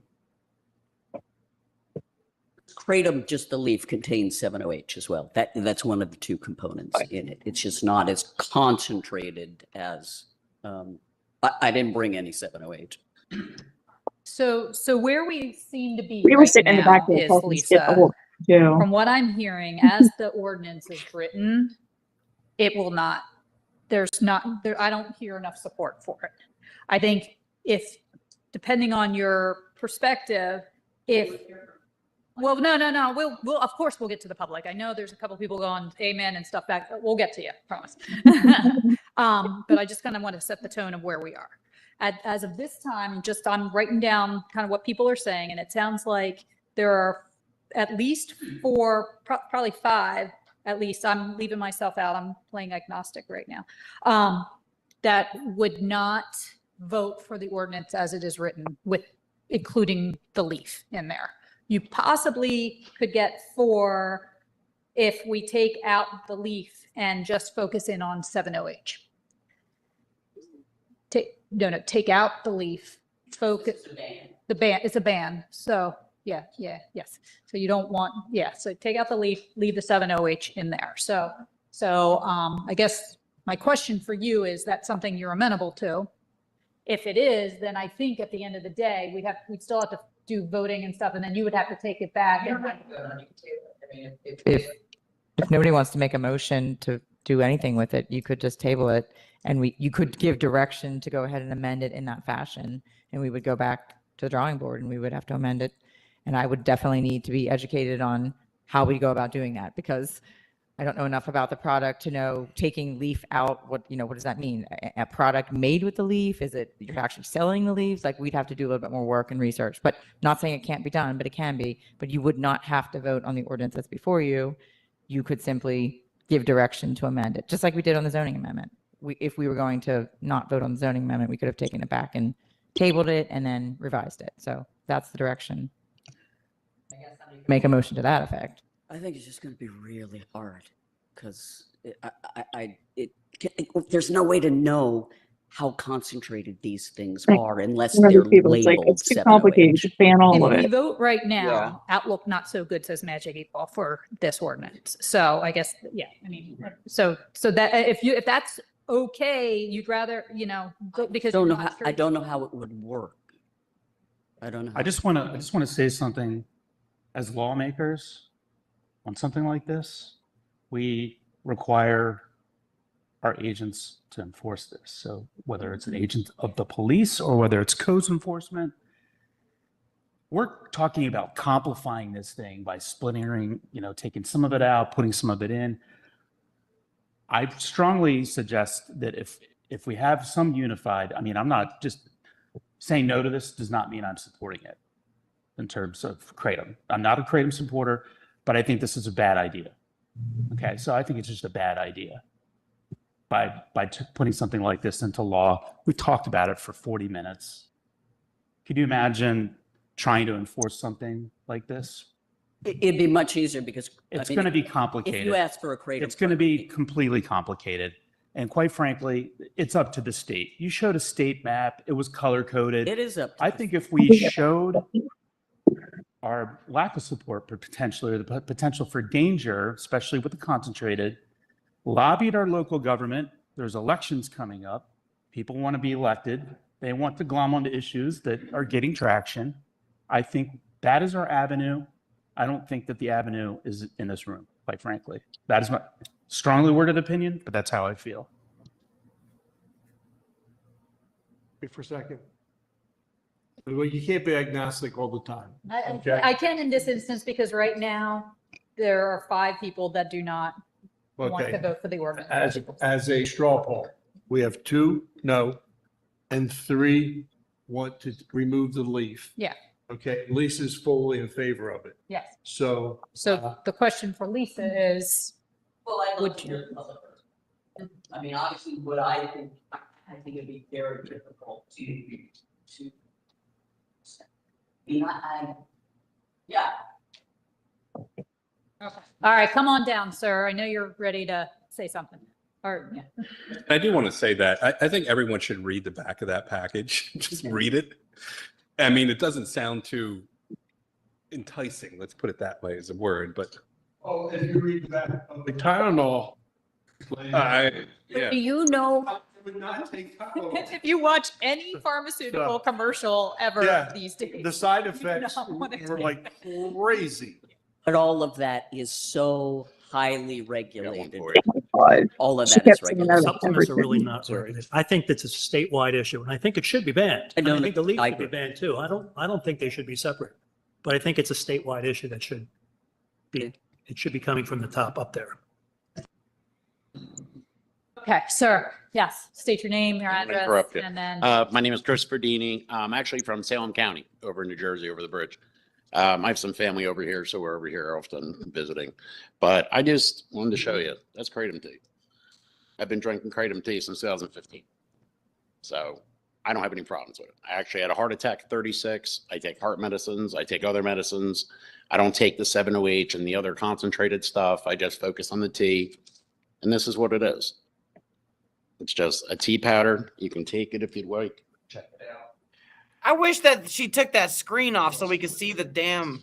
Kratom, just the leaf, contains 7OH as well. That's one of the two components in it. It's just not as concentrated as, I didn't bring any 7OH. So where we seem to be We were right sitting in the back now of the is, call and skip a Lisa, little too. from what I'm hearing, as the ordinance is written, it will not, I don't hear enough support for it. I think if, depending on your perspective, no, we'll of course we'll get to the public. I know there's a couple people going amen and stuff back. We'll get to you, promise. But I just kind of want to set the tone of where we are. As of this time, I'm writing down kind of what people are saying, and it sounds like there are at least 4, probably 5, at least. I'm leaving myself out. I'm playing agnostic right now. That would not vote for the ordinance as it is written with including the leaf in there. You possibly could get 4 if we take out the leaf and just focus in on 70H. Take out the leaf, focus. The ban, it's a ban. So yes. So you don't want, so take out the leaf, leave the 70H in there. So I guess my question for you is that something you're amenable to? If it is, then I think at the end of the day, we'd still have to do voting and stuff, and then you would have to take it back. If nobody wants to make a motion to do anything with it, you could just table it, and you could give direction to go ahead and amend it in that fashion, and we would go back to the drawing board and we would have to amend it. And I would definitely need to be educated on how we go about doing that, because I don't know enough about the product to know taking leaf out. What does that mean? A product made with the leaf? Is it you're actually selling the leaves? Like, we'd have to do a little bit more work and research, but not saying it can't be done, but it can be. But you would not have to vote on the ordinance that's before you. You could simply give direction to amend it, just like we did on the zoning amendment. If we were going to not vote on the zoning amendment, we could have taken it back and tabled it and then revised it. So that's the direction. I guess somebody could make a motion to that effect. I think it's just going to be really hard because there's no way to know how concentrated these things Right. are unless And they're other people, it's like, labeled it's too 708. complicated to ban all of If we it. vote right now, Yeah. Outlook not so good says Magic 8 Ball for this ordinance. So I guess, so that if that's okay, you'd rather, vote because I you're don't know not how, sure. I don't know how it would work. I don't know. I just want to say something. As lawmakers, on something like this, we require our agents to enforce this. So whether it's an agent of the police or whether it's codes enforcement, we're talking about simplifying this thing by splintering, taking some of it out, putting some of it in. I strongly suggest that if we have some unified, I'm not just saying no to this does not mean I'm supporting it in terms of Kratom. I'm not a Kratom supporter, but I think this is a bad idea. Okay, so I think it's just a bad idea by putting something like this into law. We talked about it for 40 minutes. Could you imagine trying to enforce something like this? It'd be much easier because It's going to be complicated. If you ask for a Kratom, It's going to be completely complicated. And quite frankly, it's up to the state. You showed a state map. It was color coded. it is up to I the think if we showed our lack of support, but potentially, or the potential for danger, especially with the concentrated, lobbied our local government. There's elections coming up. People want to be elected. They want to glom onto issues that are getting traction. I think that is our avenue. I don't think that the avenue is in this room, quite frankly. That is my strongly worded opinion, but that's how I feel. Wait for a second. Well, you can't be agnostic all the time. I can in this instance because right now there are 5 people that do not want to Okay. vote for the ordinance. As a straw poll, we have 2 no and 3 want to remove the leaf. Yeah. Okay, Lisa's fully in favor of it. Yes. So. So the question for Lisa is, Well, I Would would hear the other person. Obviously, what I think it'd be very difficult to. Yeah. okay. All right, come on down, sir. I know you're ready to say something. Or, yeah. I do want to say that I think everyone should read the back of that package. Just read it. It doesn't sound too enticing. Let's put it that way as a word, but. Oh, if you read that, the Tylenol. Yeah. Do you know? I would not take Tylenol. If you watch any pharmaceutical commercial ever Yeah, these days. The side you effects don't wanna were take like crazy. But all of that is so highly regulated. All of She that is kept saying regulated. that. Supplements are really Everything. not regulated. I think that's a statewide issue, and I think it should be banned. I don't- think the leaf I should be agree. banned too. I don't think they should be separate. But I think it's a statewide issue that should be, it should be coming from the top up there. Okay, sir. Yes, state your name, your I'm gonna address, interrupt you. and then. My name is Christopher Deeney. I'm actually from Salem County over in New Jersey, over the bridge. I have some family over here, so we're over here often visiting. But I just wanted to show you, that's Kratom tea. I've been drinking Kratom tea since 2015. So I don't have any problems with it. I actually had a heart attack at 36. I take heart medicines. I take other medicines. I don't take the 7-OH and the other concentrated stuff. I just focus on the tea. And this is what it is. It's just a tea powder. You can take it if you'd like. Check it out. I wish that she took that screen off so we could see the damn.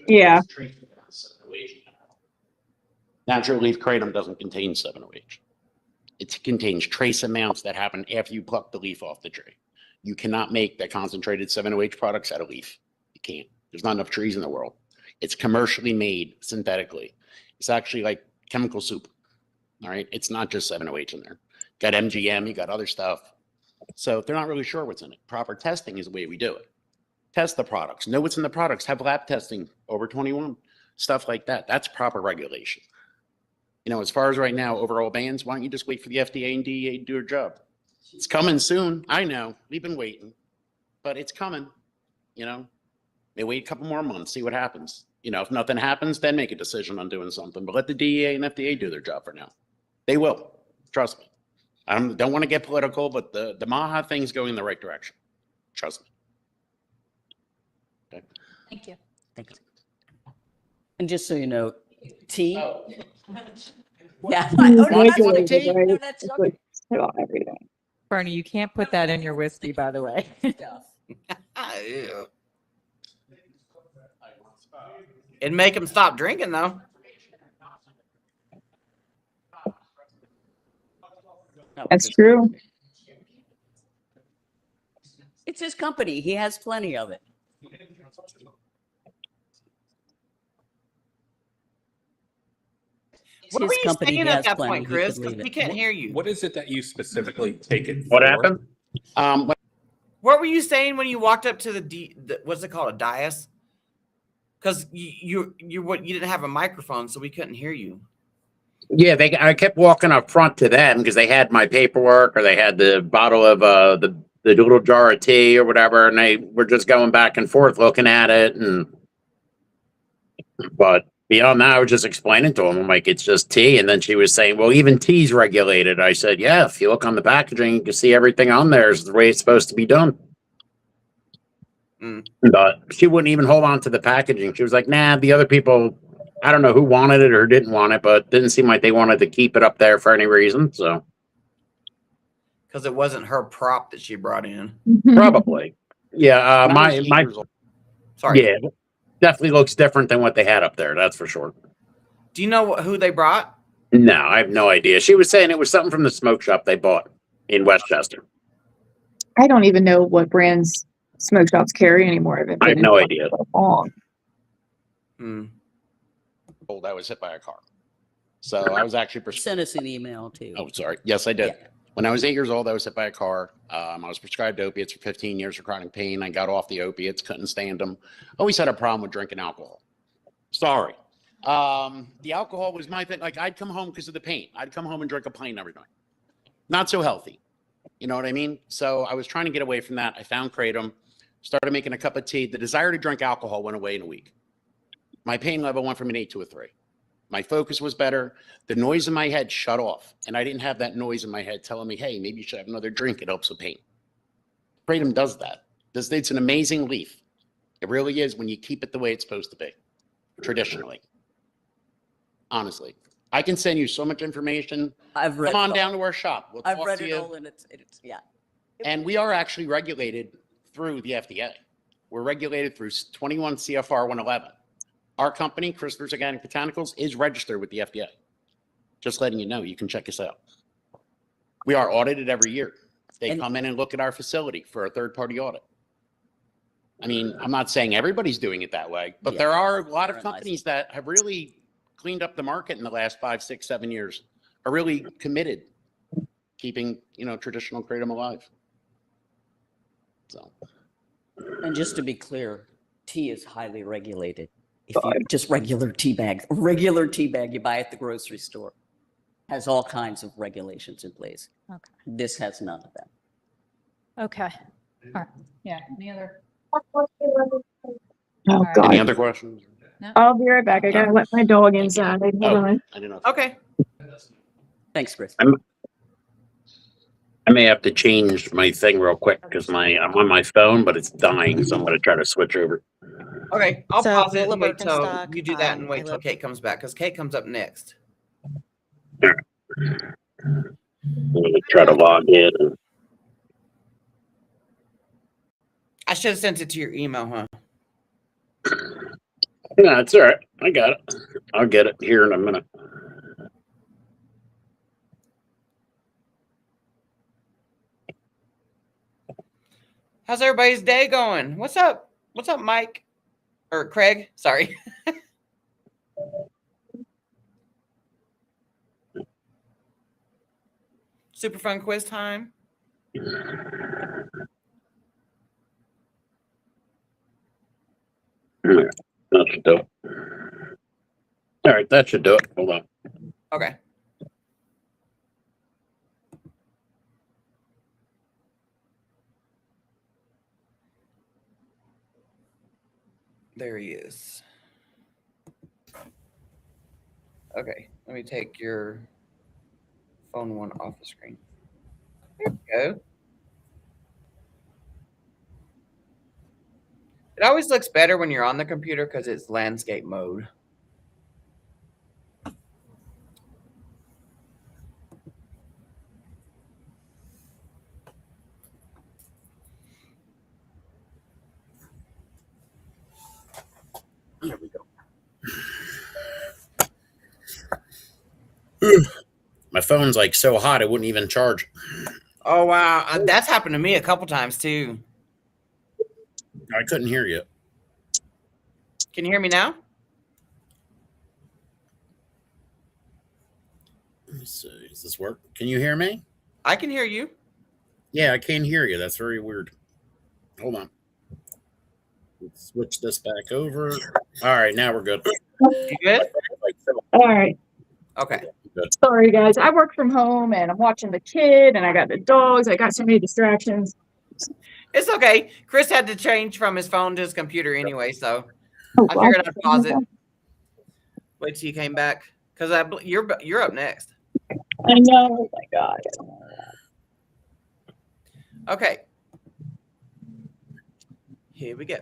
Yeah. Natural leaf kratom doesn't contain 7-OH. It contains trace amounts that happen after you pluck the leaf off the tree. You cannot make the concentrated 7-OH products out of leaf. You can't. There's not enough trees in the world. It's commercially made synthetically. It's actually like chemical soup. All right. It's not just 7-OH in there. Got MGM, you got other stuff. So they're not really sure what's in it. Proper testing is the way we do it. Test the products. Know what's in the products. Have lab testing over 21. Stuff like that. That's proper regulation. You know, as far as right now, overall bans, why don't you just wait for the FDA and DEA to do their job? It's coming soon. I know. We've been waiting. But it's coming. You know, they wait a couple more months, see what happens. You know, if nothing happens, then make a decision on doing something. But let the DEA and FDA do their job for now. They will. Trust me. I don't want to get political, but the Maha thing's going in the right direction. Trust me. Okay. Thank you. Thank you. And just so you know, tea. Yeah. Regulated, That's what tea. right? No, that's It's not like so everything. Bernie, you can't put that in your whiskey, by the way. stuff. Ew. It'd make him stop drinking, though. No, That's because true. it's his company. He has plenty of it. It's What were his you company. saying He at has that plenty. point, He Chris? could 'Cause leave we it. can't hear you. What is it that you specifically take it What for? happened? What were you saying when you walked up to the what's it called, a dais? Because you didn't have a microphone, so we couldn't hear you. Yeah, I kept walking up front to them because they had my paperwork or they had the bottle of the little jar of tea or whatever, and they were just going back and forth looking at it. But beyond that, I was just explaining to them, I'm like, it's just tea. And then she was saying, well, even tea's regulated. I said, yeah, if you look on the packaging, you can see everything on there is the way it's supposed to be done. But she wouldn't even hold on to the packaging. She was like, nah, the other people, I don't know who wanted it or didn't want it, but didn't seem like they wanted to keep it up there for any reason. So Because it wasn't her prop that she brought in. probably. Yeah, my Sorry. yeah, definitely looks different than what they had up there. That's for sure. Do you know who they brought? No, I have no idea. She was saying it was something from the smoke shop they bought in Westchester. I don't even know what brands smoke shops carry anymore. I have no idea. So long. I was hit by a car. So I was actually Send us an email too. Oh, sorry. Yes, I did. Yeah. When I was 8 years old, I was hit by a car. I was prescribed opiates for 15 years for chronic pain. I got off the opiates, couldn't stand them. Always had a problem with drinking alcohol. Sorry. The alcohol was my thing. Like, I'd come home because of the pain. I'd come home and drink a pint every night. Not so healthy. You know what I mean? So I was trying to get away from that. I found kratom, started making a cup of tea. The desire to drink alcohol went away in a week. My pain level went from an 8 to a 3. My focus was better. The noise in my head shut off. And I didn't have that noise in my head telling me, hey, maybe you should have another drink. It helps with pain. Kratom does that. It's an amazing leaf. It really is when you keep it the way it's supposed to be, traditionally. Honestly. I can send you so much information. I've read Come on it all. down to our shop. We'll I've talk read to it you. all and it's yeah. And we are actually regulated through the FDA. We're regulated through 21 CFR 111. Our company, Christopher's Organic Botanicals, is registered with the FDA. Just letting you know, you can check us out. We are audited every year. They come in and look at our facility for a third-party audit. I mean, I'm not saying everybody's doing it that way, but there are a lot of companies that have really cleaned up the market in the last 5, 6, 7 years, are really committed keeping, traditional kratom alive. So. And just to be clear, tea is highly regulated. If you just regular tea bag you buy at the grocery store has all kinds of regulations in place. Okay. This has none of them. Okay. All right. Yeah. Any other? Oh right. God! Any other questions? I'll be right back. I gotta let my dog inside. Hold on. I didn't know. Okay. Thanks, Chris. I may have to change my thing real quick because I'm on my phone, but it's dying. So I'm going to try to switch over. Okay, I'll So, pause it Willa and wait till Birkenstock, you do that and I wait till live- Kate comes back because Kate comes up next. I'm going to try to log in. I should have sent it to your email, huh? No, it's all right. I got it. I'll get it here in a minute. How's everybody's day going? What's up? What's up, Mike? Or Craig? Sorry. Super fun quiz time. That should do it. All right, that should do it. Hold on. Okay. There he is. Okay, let me take your phone one off the screen. There we go. It always looks better when you're on the computer because it's landscape mode. There we go. My phone's like so hot it wouldn't even charge. Oh, wow. That's happened to me a couple times too. I couldn't hear you. Can you hear me now? Let me see. Does this work? Can you hear me? I can hear you. Yeah, I can hear you. That's very weird. Hold on. Let's switch this back over. All right, now we're good. You good? All right. Okay. Good. Sorry, guys. I work from home and I'm watching the kid and I got the dogs. I got so many distractions. It's okay. Chris had to change from his phone to his computer anyway, so Oh, I figured I'd pause it. Wait till you came back because you're up next. I know. Oh my God. Okay. Here we go.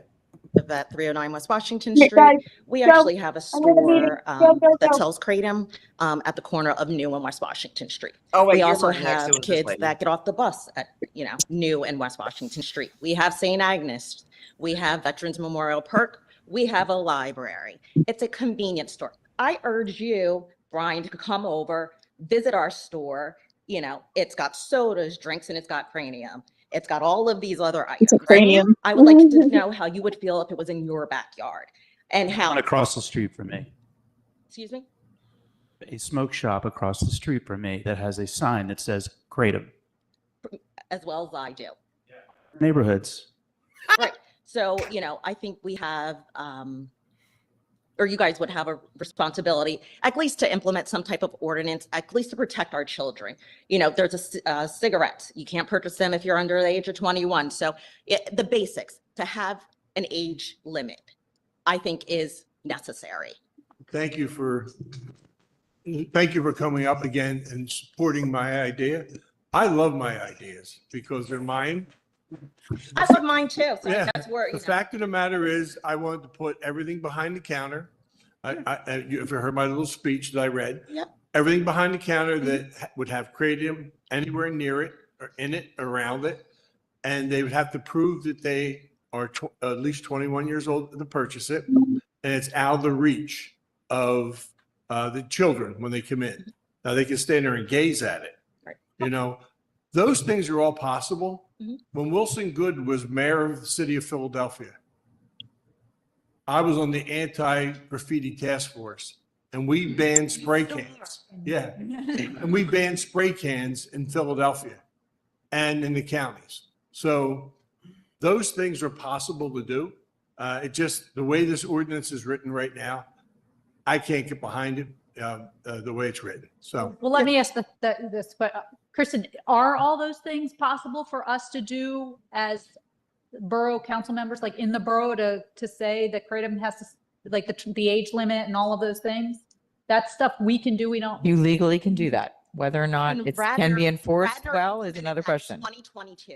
live at 309 West Washington Hey, Street. guys, We go. actually have a I'm gonna need store it. Go, go, that go. sells kratom at the corner of New and West Washington Street. Oh wait, We you're also right next have to it, this kids lady. that get off the bus at, New and West Washington Street. We have St. Agnes. We have Veterans Memorial Park. We have a library. It's a convenience store. I urge you, Brian, to come over, visit our store. It's got sodas, drinks, and it's got cranium. It's got all of these other It's a items. cranium. I would like to know how you would feel if it was in your backyard and how, One across the street from me, excuse me? a smoke shop across the street from me that has a sign that says Kratom. As well as I do. Neighborhoods. Right. So, I think we have, or you guys would have a responsibility, at least to implement some type of ordinance, at least to protect our children. There's cigarettes. You can't purchase them if you're under the age of 21. So the basics, to have an age limit, I think is necessary. Thank you for coming up again and supporting my idea. I love my ideas because they're mine. I love mine too. So Yeah. that's where, The fact of the matter is, I wanted to put everything behind the counter. If you heard my little speech that I read, Yep. everything behind the counter that would have kratom anywhere near it or in it, around it. And they would have to prove that they are at least 21 years old to purchase it. And it's out of the reach of the children when they come in. Now they can stand there and gaze at it. Right. Those things are all possible. Mhm. When Wilson Good was mayor of the city of Philadelphia, I was on the anti-graffiti task force and we banned spray cans. Yeah. And we banned spray cans in Philadelphia and in the counties. So those things are possible to do. It just, the way this ordinance is written right now, I can't get behind it the way it's written. So Well, let me ask this, but Kristen, are all those things possible for us to do as borough council members, like in the borough to say that kratom has to, like the age limit and all of those things? That's stuff we can do. We don't. You legally can do that. Whether or not And it can be Radnor- enforced Radnor well is implemented another that question. 2022.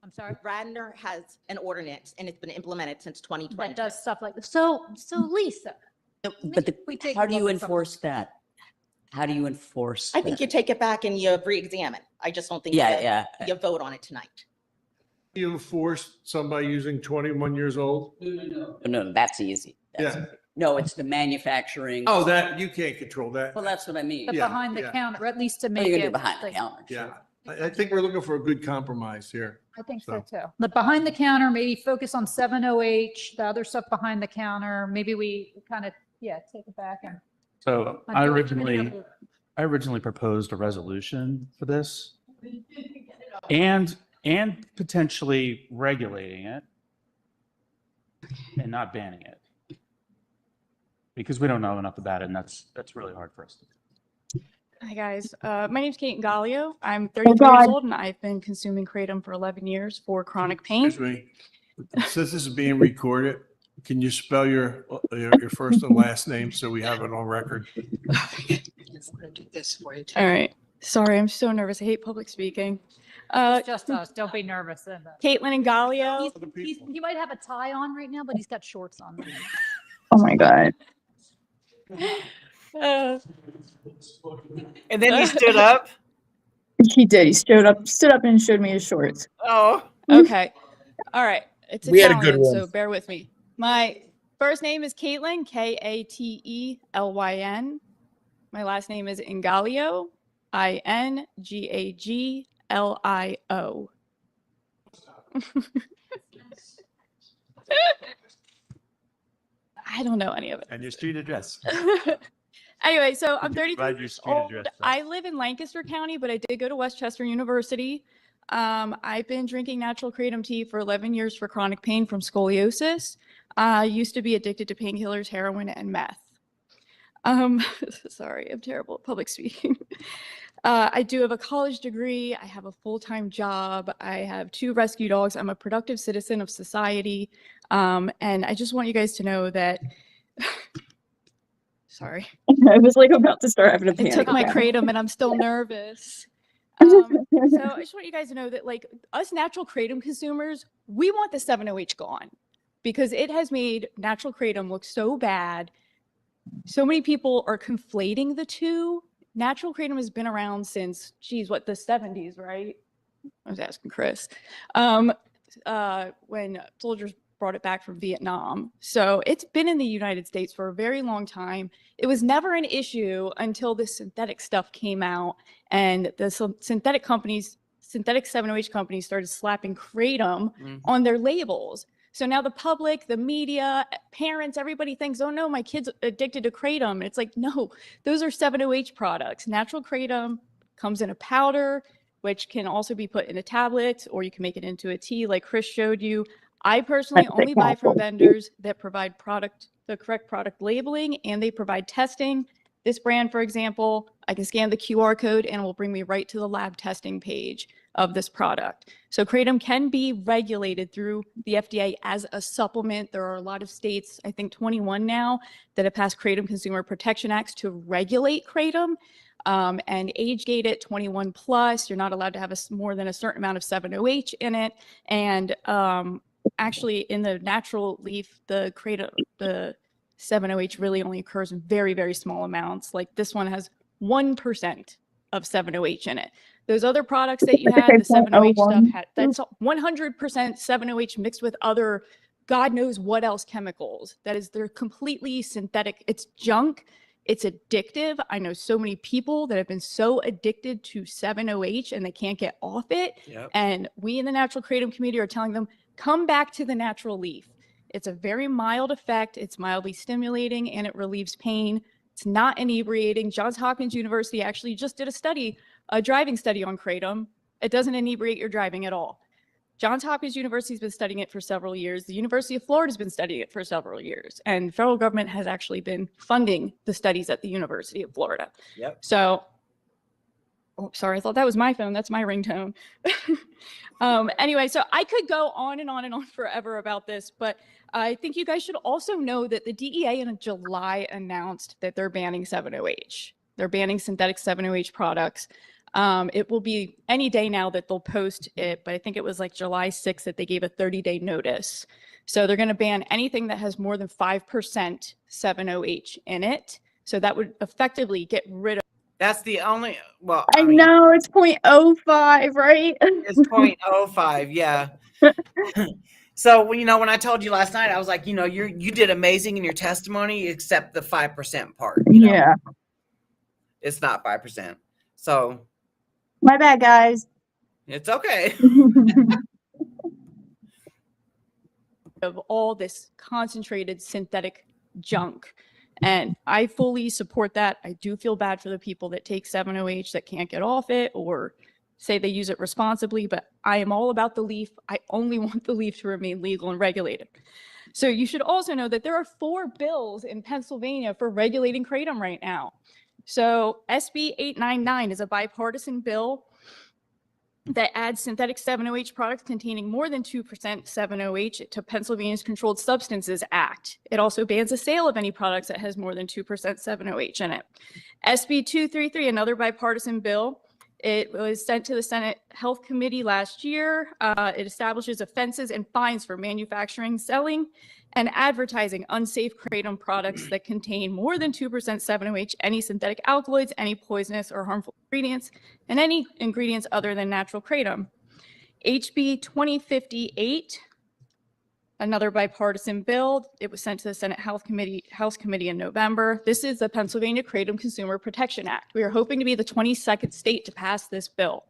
I'm sorry. Radnor has an ordinance and it's been implemented since 2020. That does stuff like, so Lisa. But we take how a do you look at some of enforce that? How do you enforce? I think that? you take it back and you re-examine. I just don't think Yeah, you vote on it tonight. You enforce somebody using 21 years old? No, that's easy. Yeah. No, it's the manufacturing. Oh, that, you can't control that. Well, that's what I mean. The Yeah, behind the yeah. counter, at least to What are make you gonna do it. behind the like- counter? Yeah. I think we're looking for a good compromise here. I think So. so too. The behind the counter, maybe focus on 70H, the other stuff behind the counter, maybe we kind of, take it back and. So I I don't- originally proposed a resolution for this and potentially regulating it and not banning it. Because we don't know enough about it, and that's really hard for us to do. Hi, guys. My name's Kate Galio. I'm 33 years God. old, and I've been consuming kratom for 11 years for chronic pain. Excuse me. Since this is being recorded, can you spell your first and last name so we have it on record? All right. Sorry, I'm so nervous. I hate public speaking. It's just us, don't be nervous. Caitlin and Galio. He might have a tie on right now, but he's got shorts on. Oh my God. And then he stood up. He did. He stood up and showed me his shorts. Oh, Okay. All right. It's We had a good Italian, one. so bear with me. My first name is Caitlin, Katelyn. My last name is Ingalio, Ingaglio. I don't know any of it. And your street address. Anyway, so I'm 33 Provide your years street old. address, though. I live in Lancaster County, but I did go to Westchester University. I've been drinking natural kratom tea for 11 years for chronic pain from scoliosis. I used to be addicted to painkillers, heroin, and meth. Sorry, I'm terrible at public speaking. I do have a college degree. I have a full-time job. I have 2 rescue dogs. I'm a productive citizen of society. And I just want you guys to know that, sorry. I was like about to start having a I panic took my attack. kratom and I'm still nervous. So I just want you guys to know that, like, us natural kratom consumers, we want the 7OH gone because it has made natural kratom look so bad. So many people are conflating the two. Natural kratom has been around since, the 70s, right? I was asking Chris. When soldiers brought it back from Vietnam. So it's been in the United States for a very long time. It was never an issue until the synthetic stuff came out and the synthetic 7OH companies started slapping kratom on their labels. So now the public, the media, parents, everybody thinks, oh no, my kid's addicted to kratom. It's like, no, those are 7OH products. Natural kratom comes in a powder, which can also be put in a tablet, or you can make it into a tea like Chris showed you. I personally only buy from vendors that provide the correct product labeling, and they provide testing. This brand, for example, I can scan the QR code and it will bring me right to the lab testing page of this product. So kratom can be regulated through the FDA as a supplement. There are a lot of states, I think 21 now, that have passed Kratom Consumer Protection Acts to regulate kratom. And age gate it 21 plus. You're not allowed to have more than a certain amount of 7OH in it. And actually, in the natural leaf, the 7OH really only occurs in very, very small amounts. Like this one has 1% of 7OH in it. Those other products that you had, the 7OH stuff, that's 100% 7OH mixed with other God knows what else chemicals. They're completely synthetic. It's junk. It's addictive. I know so many people that have been so addicted to 7OH and they can't get off it. Yep. And we in the natural kratom community are telling them, come back to the natural leaf. It's a very mild effect. It's mildly stimulating and it relieves pain. It's not inebriating. Johns Hopkins University actually just did a driving study on kratom. It doesn't inebriate your driving at all. Johns Hopkins University has been studying it for several years. The University of Florida has been studying it for several years. And the federal government has actually been funding the studies at the University of Florida. Yep. So, oh, sorry, I thought that was my phone. That's my ringtone. Anyway, so I could go on and on and on forever about this, but I think you guys should also know that the DEA in July announced that they're banning 7OH. They're banning synthetic 7-OH products. It will be any day now that they'll post it, but I think it was like July 6th that they gave a 30-day notice. So they're going to ban anything that has more than 5% 7-OH in it. So that would effectively get rid of. That's the only, well, I mean, know it's 0.05, right? it's 0.05. Yeah. So, you know, when I told you last night, I was like, you know, you did amazing in your testimony, except the 5% part. You know? Yeah. It's not 5%. So My bad, guys. it's okay. Of all this concentrated synthetic junk. And I fully support that. I do feel bad for the people that take 7-OH that can't get off it or say they use it responsibly, but I am all about the leaf. I only want the leaf to remain legal and regulated. So you should also know that there are 4 bills in Pennsylvania for regulating kratom right now. So SB 899 is a bipartisan bill that adds synthetic 7-OH products containing more than 2% 7-OH to Pennsylvania's Controlled Substances Act. It also bans the sale of any products that has more than 2% 7-OH in it. SB 233, another bipartisan bill, it was sent to the Senate Health Committee last year. It establishes offenses and fines for manufacturing, selling, and advertising unsafe kratom products that contain more than 2% 7-OH, any synthetic alkaloids, any poisonous or harmful ingredients, and any ingredients other than natural kratom. HB 2058, another bipartisan bill. It was sent to the Senate House Committee in November. This is the Pennsylvania Kratom Consumer Protection Act. We are hoping to be the 22nd state to pass this bill.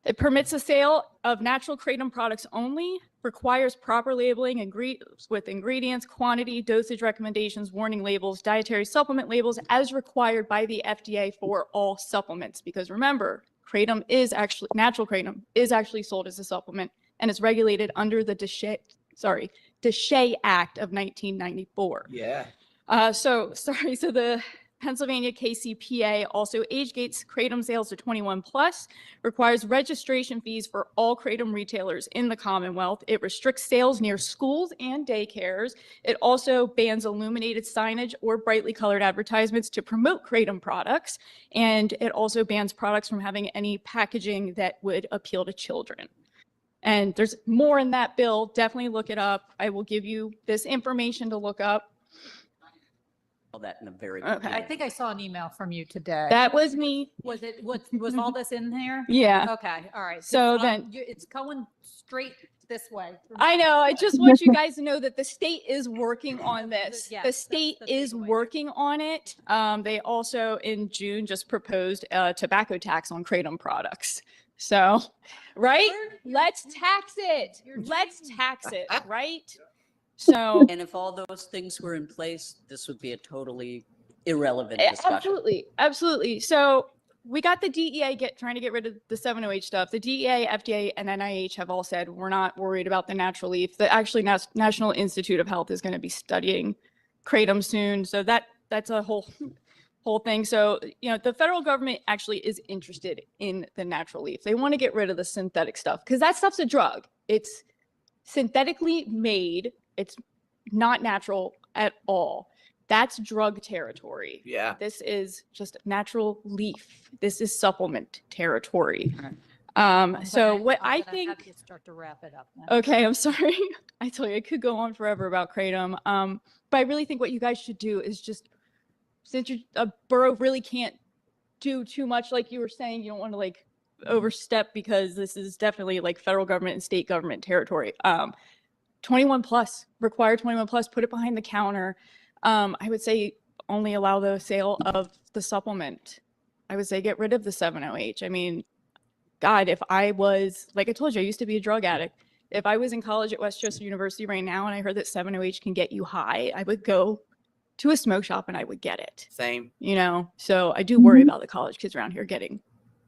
It permits the sale of natural kratom products only, requires proper labeling with ingredients, quantity, dosage recommendations, warning labels, dietary supplement labels as required by the FDA for all supplements. Because remember, natural kratom is actually sold as a supplement and is regulated under the Deshay Act of 1994. Yeah. So the Pennsylvania KCPA also age gates kratom sales to 21 plus, requires registration fees for all kratom retailers in the Commonwealth. It restricts sales near schools and daycares. It also bans illuminated signage or brightly colored advertisements to promote kratom products. And it also bans products from having any packaging that would appeal to children. And there's more in that bill. Definitely look it up. I will give you this information to look up. That in a very Okay. I think I saw an email from you today. That was me. Was all this in there? Yeah. Okay, all right. So then It's going straight this way. I know. I just want you guys to know that the state is working on this. Yes, The state is working on it. They also in June just proposed a tobacco tax on kratom products. So, right? Let's tax it. Let's tax it, right? So, And if all those things were in place, this would be a totally irrelevant discussion. Absolutely. So we got the DEA trying to get rid of the 7-OH stuff. The DEA, FDA, and NIH have all said we're not worried about the natural leaf. The actually National Institute of Health is going to be studying kratom soon. So that's a whole thing. So, you know, the federal government actually is interested in the natural leaf. They want to get rid of the synthetic stuff because that stuff's a drug. It's synthetically made. It's not natural at all. That's drug territory. Yeah. This is just natural leaf. This is supplement territory. So what I think. Have to start to wrap it up now. Okay, I'm sorry. I told you I could go on forever about kratom. But I really think what you guys should do is just, since a borough really can't do too much, like you were saying, you don't want to like overstep because this is definitely like federal government and state government territory. 21 plus, require 21 plus, put it behind the counter. I would say only allow the sale of the supplement. I would say get rid of the 7-OH. I mean, God, if I was, like I told you, I used to be a drug addict. If I was in college at Westchester University right now and I heard that 7-OH can get you high, I would go to a smoke shop and I would get it. Same. You know, so I do worry about the college kids around here getting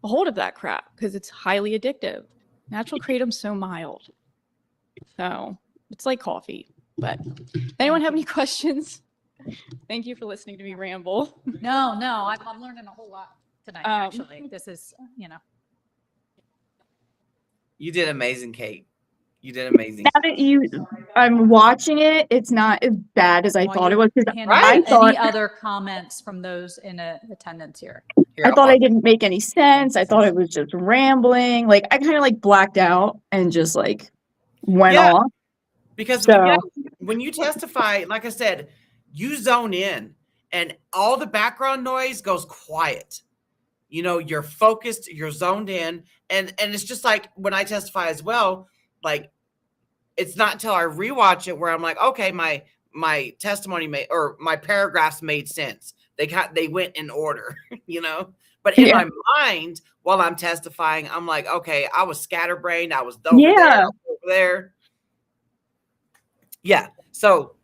a hold of that crap because it's highly addictive. Natural kratom's so mild. So it's like coffee. But anyone have any questions? Thank you for listening to me ramble. No, I'm learning a whole lot tonight, actually. This is, you know. You did amazing, Kate. You did amazing. Now that I'm watching it, it's not as bad as I While thought it you're was. Because handing I out thought, any other comments from those in attendance here? Here, I I'll thought I pause. didn't make any sense. I thought it was just rambling. Like I kind of like blacked out and just like went Yeah. off. Because So when you testify, like I said, you zone in and all the background noise goes quiet. You know, you're focused, you're zoned in, and it's just like when I testify as well, like it's not until I rewatch it where I'm like, okay, my testimony made, or my paragraphs made sense. They went in order, you know. But in my mind, while I'm testifying, I'm like, okay, I was scatterbrained, I was over there, I was over there. Yeah. So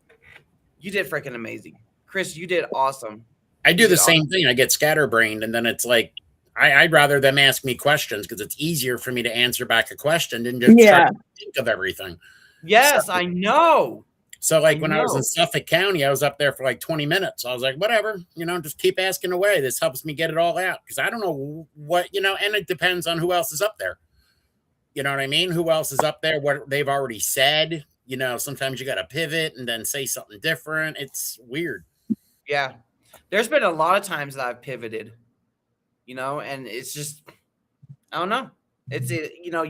you did freaking amazing. Chris, you did awesome. I do You the did same awesome. thing. I get scatterbrained, and then it's like I'd rather them ask me questions because it's easier for me to answer back a question than just try to think of everything. Yes, I know. So like when I was in Suffolk County, I was up there for like 20 minutes. I was like, whatever, you know, just keep asking away. This helps me get it all out because I don't know what, you know, and it depends on who else is up there. You know what I mean? Who else is up there? What they've already said. You know, sometimes you got to pivot and then say something different. It's weird. Yeah. There's been a lot of times that I've pivoted, you know, and it's just, I don't know. It's, you know,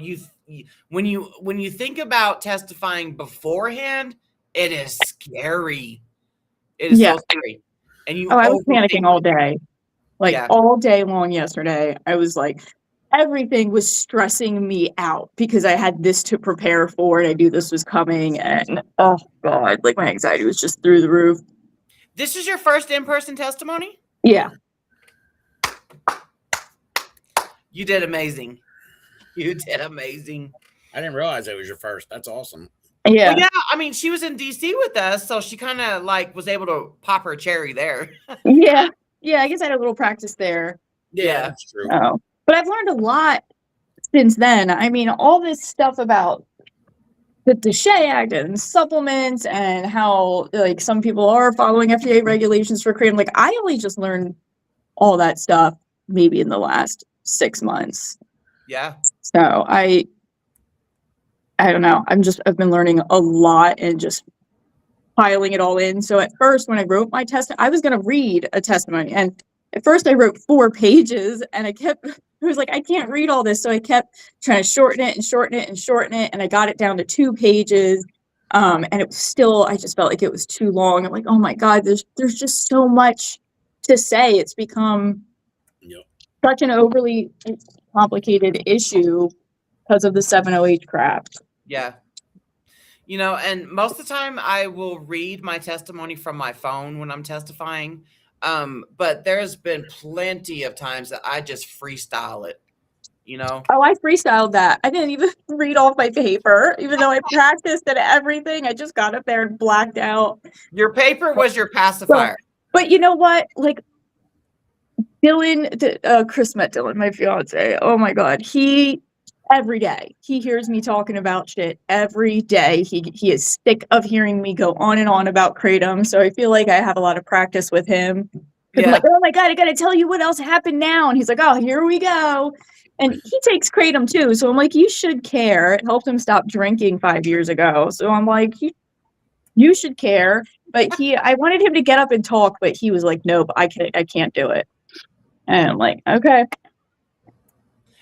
when you think about testifying beforehand, it is scary. It is so scary. And you I was panicking overthink all it. day. Like Yeah. all day long yesterday. I was like, everything was stressing me out because I had this to prepare for and I knew this was coming. And oh God, like my anxiety was just through the roof. This is your first in-person testimony? Yeah. You did amazing. You did amazing. I didn't realize it was your first. That's awesome. Yeah. Well, yeah. I mean, she was in DC with us, so she kind of like was able to pop her cherry there. Yeah. Yeah. I guess I had a little practice there. Yeah. That's true. Oh, but I've learned a lot since then. I mean, all this stuff about the DSHEA Act and supplements and how like some people are following FDA regulations for kratom. Like I only just learned all that stuff maybe in the last 6 months. Yeah. So I don't know. I've been learning a lot and just piling it all in. So at first when I wrote my I was going to read a testimony, and at first I wrote 4 pages and I was like, I can't read all this. So I kept trying to shorten it and shorten it and shorten it. And I got it down to 2 pages. And it was still, I just felt like it was too long. I'm like, oh my God, there's just so much to say. It's become such an overly complicated issue because of the 708 crap. Yeah. You know, and most of the time I will read my testimony from my phone when I'm testifying. But there's been plenty of times that I just freestyle it, you know? Oh, I freestyled that. I didn't even read off my paper, even though I practiced and everything. I just got up there and blacked out. Your paper was your pacifier. But you know what? Like Dylan, Chris met Dylan, my fiance. Oh my God. Every day he hears me talking about shit every day. He is sick of hearing me go on and on about kratom. So I feel like I have a lot of practice with him. Yeah. I'm like, oh my God, I got to tell you what else happened now. And he's like, oh, here we go. And he takes kratom too. So I'm like, you should care. It helped him stop drinking 5 years ago. So I'm like, you should care. But I wanted him to get up and talk, but he was like, nope, I can't do it. And I'm like, okay.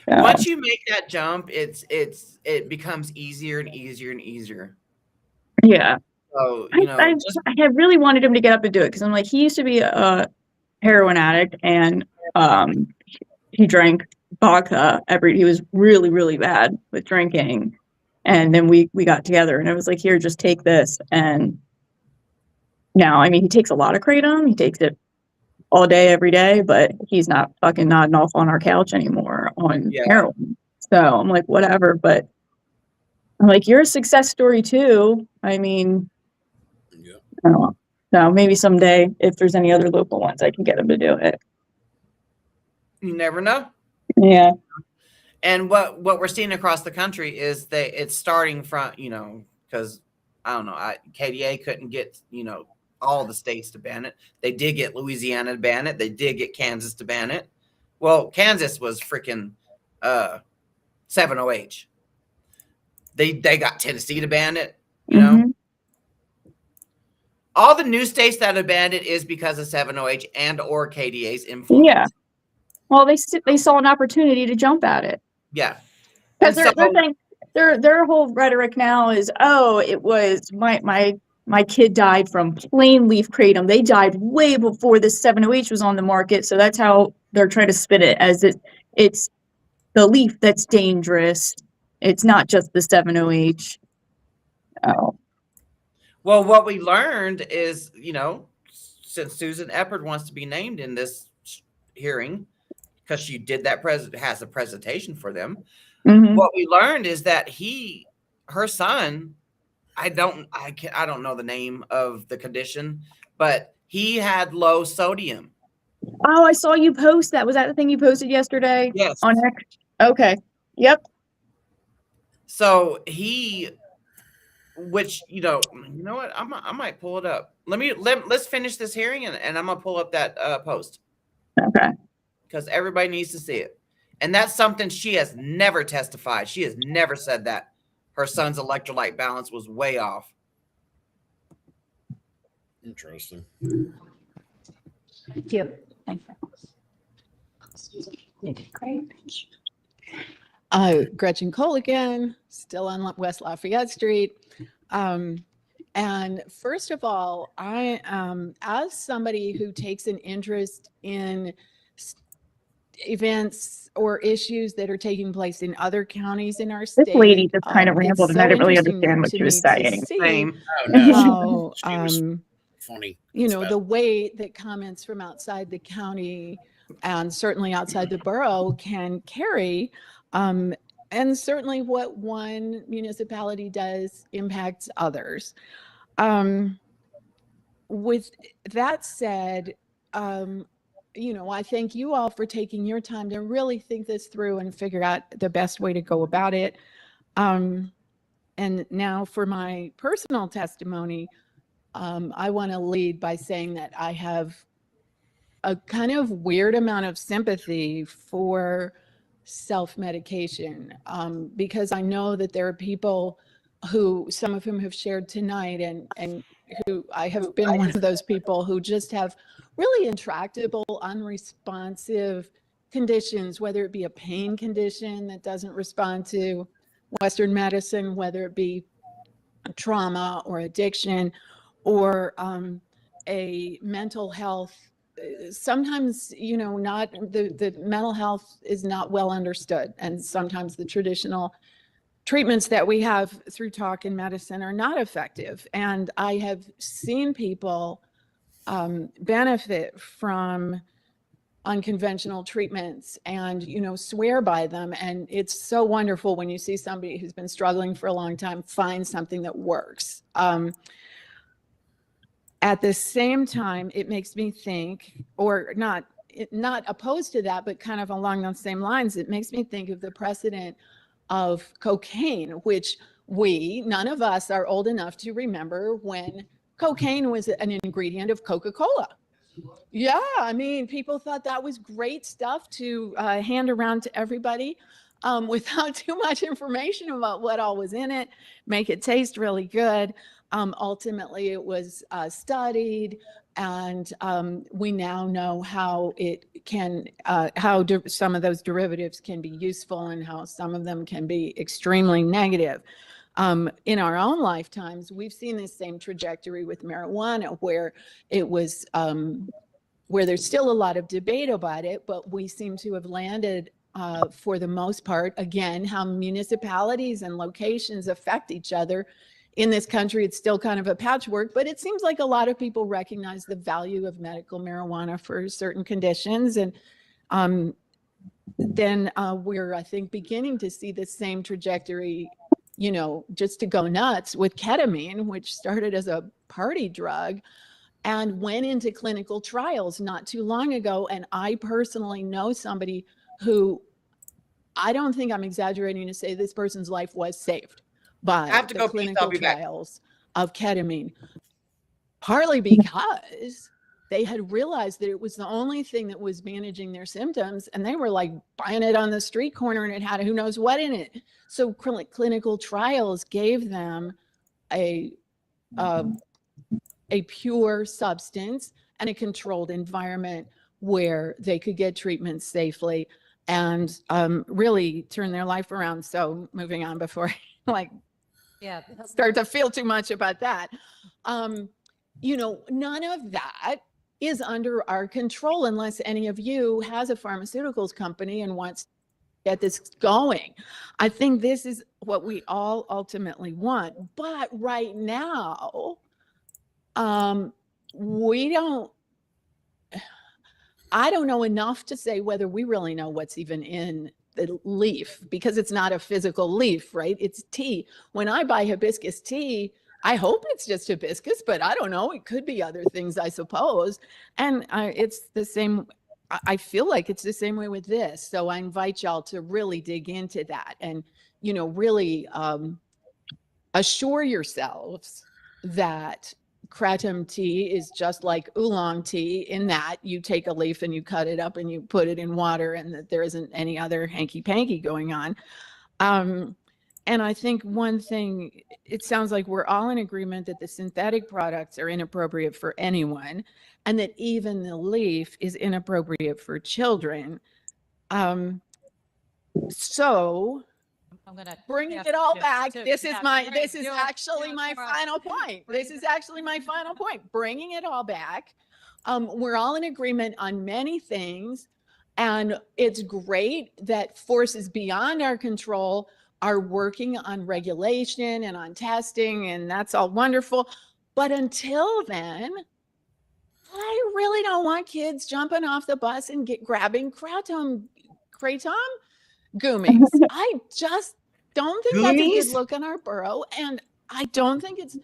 Once you make that jump, it becomes easier and easier and easier. Yeah. So, you know, I really wanted him to get up and do it because I'm like, he used to be a heroin addict and he drank vodka he was really, really bad with drinking. And then we got together and I was like, here, just take this. And now, I mean, he takes a lot of kratom. He takes it all day, every day, but he's not fucking nodding off on our couch anymore on heroin. So I'm like, whatever. But I'm like, you're a success story too. I mean, I don't know. So maybe someday, if there's any other local ones, I can get him to do it. You never know. Yeah. And what we're seeing across the country is that it's starting from, you know, because I don't know, KDA couldn't get, you know, all the states to ban it. They did get Louisiana to ban it. They did get Kansas to ban it. Well, Kansas was freaking 708. They got Tennessee to ban it, you know. Mhm. All the new states that have banned it is because of 7OH and or KDA's influence. Yeah. Well, they saw an opportunity to jump at it. Yeah. Because And they're so- saying their whole rhetoric now is, oh, it was my kid died from plain leaf kratom. They died way before the 7OH was on the market, so that's how they're trying to spin it, as it's the leaf that's dangerous. It's not just the 7OH. Oh. Well, what we learned is, you know, since Susan Eppard wants to be named in this hearing, because she did that has a presentation for them. Mhm. What we learned is that her son, I don't know the name of the condition, but he had low sodium. Oh, I saw you post that. Was that the thing you posted yesterday? Yes. On X? Okay. Yep. So which, you know what? I might pull it up. Let's finish this hearing and I'm gonna pull up that post. Okay. Because everybody needs to see it. And that's something she has never testified. She has never said that her son's electrolyte balance was way off. Interesting. Thank you. Thank you. Great. Gretchen Cole again, still on West Lafayette Street. And first of all, I, as somebody who takes an interest in events or issues that are taking place in other counties in our state. This lady just kind of rambled, and I didn't really interesting understand what to she was me to saying. see Same. Oh no, how, she was funny. you know, the way that comments from outside the county and certainly outside the borough can carry, and certainly what one municipality does impacts others. With that said, you know, I thank you all for taking your time to really think this through and figure out the best way to go about it. And now for my personal testimony, I want to lead by saying that I have a kind of weird amount of sympathy for self-medication, because I know that there are people who, some of whom have shared tonight, and who I have been one of those people who just have really intractable, unresponsive conditions, whether it be a pain condition that doesn't respond to Western medicine, whether it be trauma or addiction, or a mental health. Sometimes, you know, not the mental health is not well understood, and sometimes the traditional treatments that we have through talk and medicine are not effective. And I have seen people benefit from unconventional treatments and, you know, swear by them. And it's so wonderful when you see somebody who's been struggling for a long time find something that works. At the same time, it makes me think, or not opposed to that, but kind of along those same lines, it makes me think of the precedent of cocaine, which none of us are old enough to remember when cocaine was an ingredient of Coca-Cola. Yeah, I mean, people thought that was great stuff to hand around to everybody without too much information about what all was in it, make it taste really good. Ultimately, it was studied, and we now know how it can, some of those derivatives can be useful and how some of them can be extremely negative. In our own lifetimes, we've seen this same trajectory with marijuana, where it was, where there's still a lot of debate about it, but we seem to have landed, for the most part, again, how municipalities and locations affect each other. In this country, it's still kind of a patchwork, but it seems like a lot of people recognize the value of medical marijuana for certain conditions. And then we're, I think, beginning to see the same trajectory, you know, just to go nuts with ketamine, which started as a party drug and went into clinical trials not too long ago. And I personally know somebody who, I don't think I'm exaggerating to say this person's life was saved by the clinical trials of ketamine, partly because they had realized that it was the only thing that was managing their symptoms, and they were like buying it on the street corner, and it had who knows what in it. So clinical trials gave them a pure substance and a controlled environment where they could get treatment safely and really turn their life around. So moving on before I start to feel too much about that. None of that is under our control unless any of you has a pharmaceuticals company and wants to get this going. I think this is what we all ultimately want. But right now, I don't know enough to say whether we really know what's even in the leaf, because it's not a physical leaf, right? It's tea. When I buy hibiscus tea, I hope it's just hibiscus, but I don't know. It could be other things, I suppose. And it's the same. I feel like it's the same way with this. So I invite y'all to really dig into that and, really assure yourselves that kratom tea is just like oolong tea, in that you take a leaf and you cut it up and you put it in water, and that there isn't any other hanky-panky going on. And I think one thing, it sounds like we're all in agreement that the synthetic products are inappropriate for anyone, and that even the leaf is inappropriate for children. So I'm gonna bringing it all back. This is actually my final point. This is actually my final point. Bringing it all back. We're all in agreement on many things, and it's great that forces beyond our control are working on regulation and on testing, and that's all wonderful. But until then, I really don't want kids jumping off the bus and grabbing kratom gummies. I just don't think that's a good look on our borough, and I don't think it's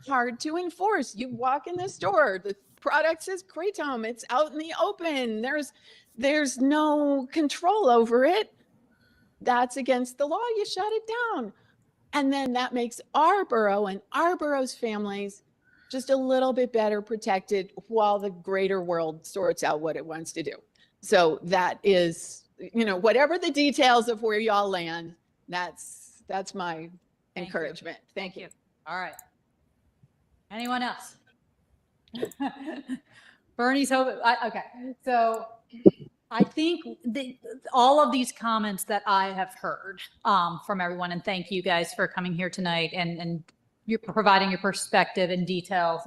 hard to enforce. You walk in the store, the product says kratom, it's out in the open. There's no control over it. That's against the law. You shut it down. And then that makes our borough and our borough's families just a little bit better protected while the greater world sorts out what it wants to do. So that is, whatever the details of where y'all land, that's my encouragement. Thank you. All right. Anyone else? Bernie's hoping. Okay. So I think all of these comments that I have heard from everyone, and thank you guys for coming here tonight and you're providing your perspective and details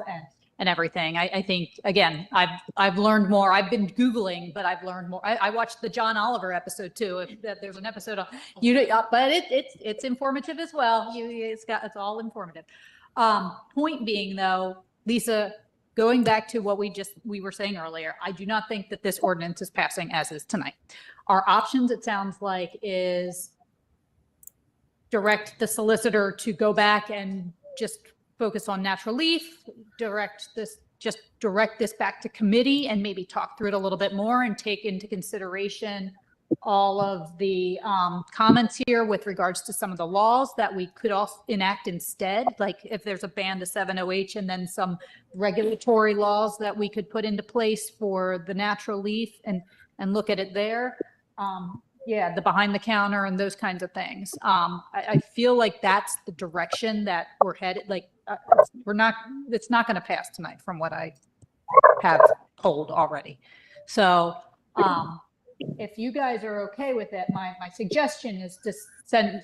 and everything. I think, again, I've learned more. I've been Googling, but I've learned more. I watched the John Oliver episode too. If there's an episode on but it's informative as well. It's all informative. Point being though, Lisa, going back to what we were saying earlier, I do not think that this ordinance is passing as is tonight. Our options, it sounds like, is direct the solicitor to go back and just focus on natural leaf, direct this back to committee and maybe talk through it a little bit more and take into consideration all of the comments here with regards to some of the laws that we could also enact instead. Like if there's a ban to 7-OH and then some regulatory laws that we could put into place for the natural leaf and look at it there. The behind the counter and those kinds of things. I feel like that's the direction that we're headed. Like it's not going to pass tonight from what I have told already. So if you guys are okay with it, my suggestion is to send,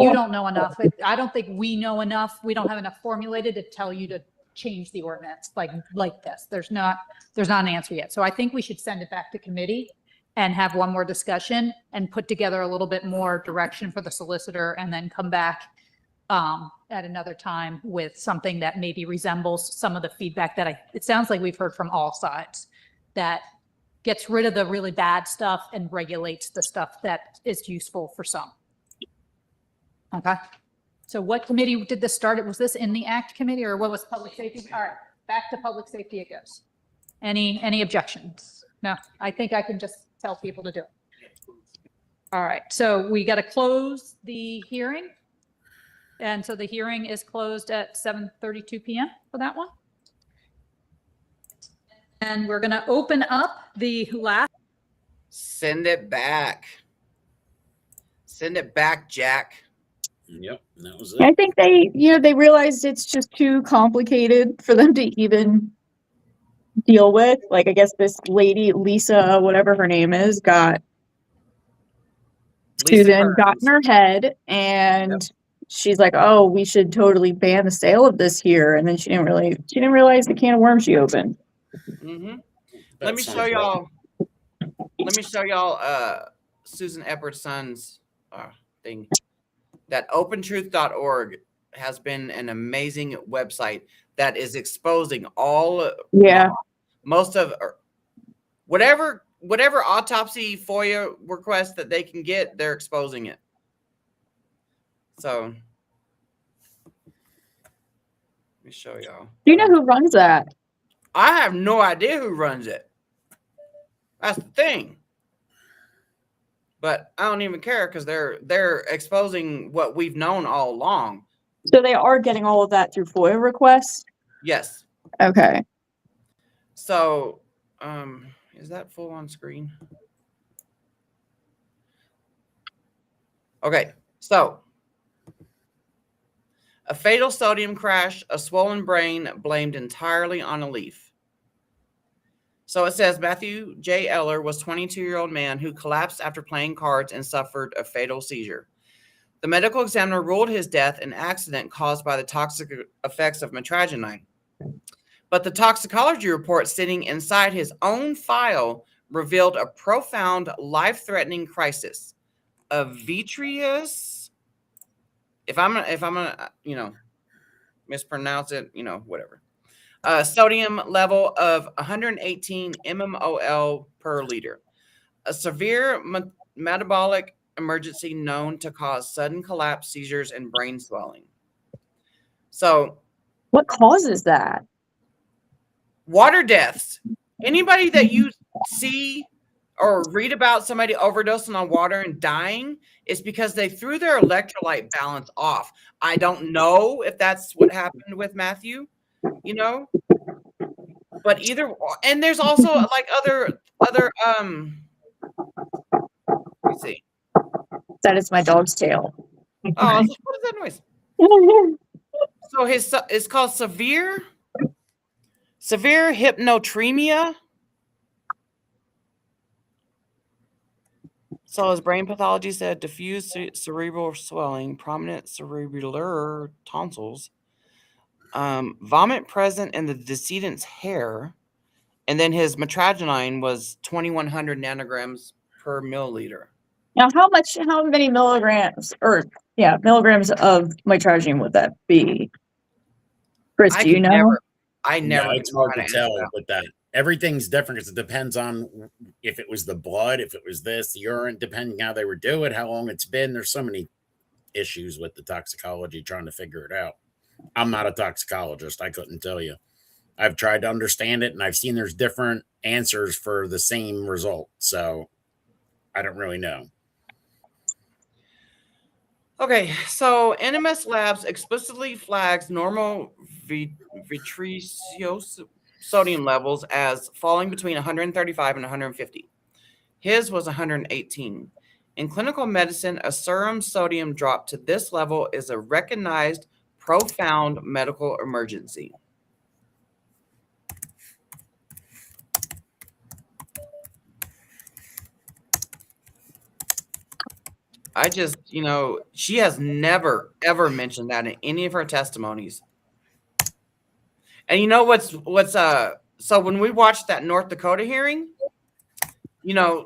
you don't know enough. I don't think we know enough. We don't have enough formulated to tell you to change the ordinance like this. There's not an answer yet. So I think we should send it back to committee and have one more discussion and put together a little bit more direction for the solicitor, and then come back at another time with something that maybe resembles some of the feedback that it sounds like we've heard from all sides, that gets rid of the really bad stuff and regulates the stuff that is useful for some. Okay. So what committee did this start? Was this in the ACT committee or what was public safety? All right, back to public safety it goes. Any objections? No, I think I can just tell people to do it. All right, so we got to close the hearing. And so the hearing is closed at 7:32 p.m. for that one. And we're going to open up the last. Send it back. Send it back, Jack. Yep, that was I it. think they realized it's just too complicated for them to even deal with. Like, I guess this lady, Lisa, whatever her name is, got Lisa Susan got in Kearns. her head, and she's like, "Oh, we should totally ban the sale of this here." And then she didn't realize the can of worms she opened. Mm-hmm. That Let me sounds show right. y'all. Let me show y'all Susan Eppertson's thing. That opentruth.org has been an amazing website that is exposing all most of whatever autopsy FOIA request that they can get, they're exposing it. So let me show y'all. Do you know who runs that? I have no idea who runs it. That's the thing. But I don't even care because they're exposing what we've known all along. So they are getting all of that through FOIA requests? Yes. Okay. So, is that full on screen? Okay. So, a fatal sodium crash, a swollen brain blamed entirely on a leaf. So it says Matthew J. Eller was a 22-year-old man who collapsed after playing cards and suffered a fatal seizure. The medical examiner ruled his death an accident caused by the toxic effects of mitragynine. But the toxicology report sitting inside his own file revealed a profound life-threatening crisis. A vitreous, if I'm gonna mispronounce it, whatever. Sodium level of 118 mmol per liter. A severe metabolic emergency known to cause sudden collapse, seizures, and brain swelling. So, what causes that? Water deaths. Anybody that you see or read about somebody overdosing on water and dying is because they threw their electrolyte balance off. I don't know if that's what happened with Matthew, but and there's also like other let me see. That is my dog's tail. Oh, what is that noise? So it's called severe hypnotremia. So his brain pathology said diffuse cerebral swelling, prominent cerebellar tonsils, vomit present in the decedent's hair, and then his mitragynine was 2,100 nanograms per milliliter. Now, how many milligrams of mitragynine would that be? Chris, do you know? It's hard to tell with that. Everything's different because it depends on if it was the blood, if it was the urine, depending how they were doing, how long it's been. There's so many issues with the toxicology trying to figure it out. I'm not a toxicologist. I couldn't tell you. I've tried to understand it, and I've seen there's different answers for the same result. So I don't really know. Okay, so NMS Labs explicitly flags normal vitreous sodium levels as falling between 135 and 150. His was 118. In clinical medicine, a serum sodium drop to this level is a recognized profound medical emergency. I just, she has never, ever mentioned that in any of her testimonies. And you know so when we watched that North Dakota hearing,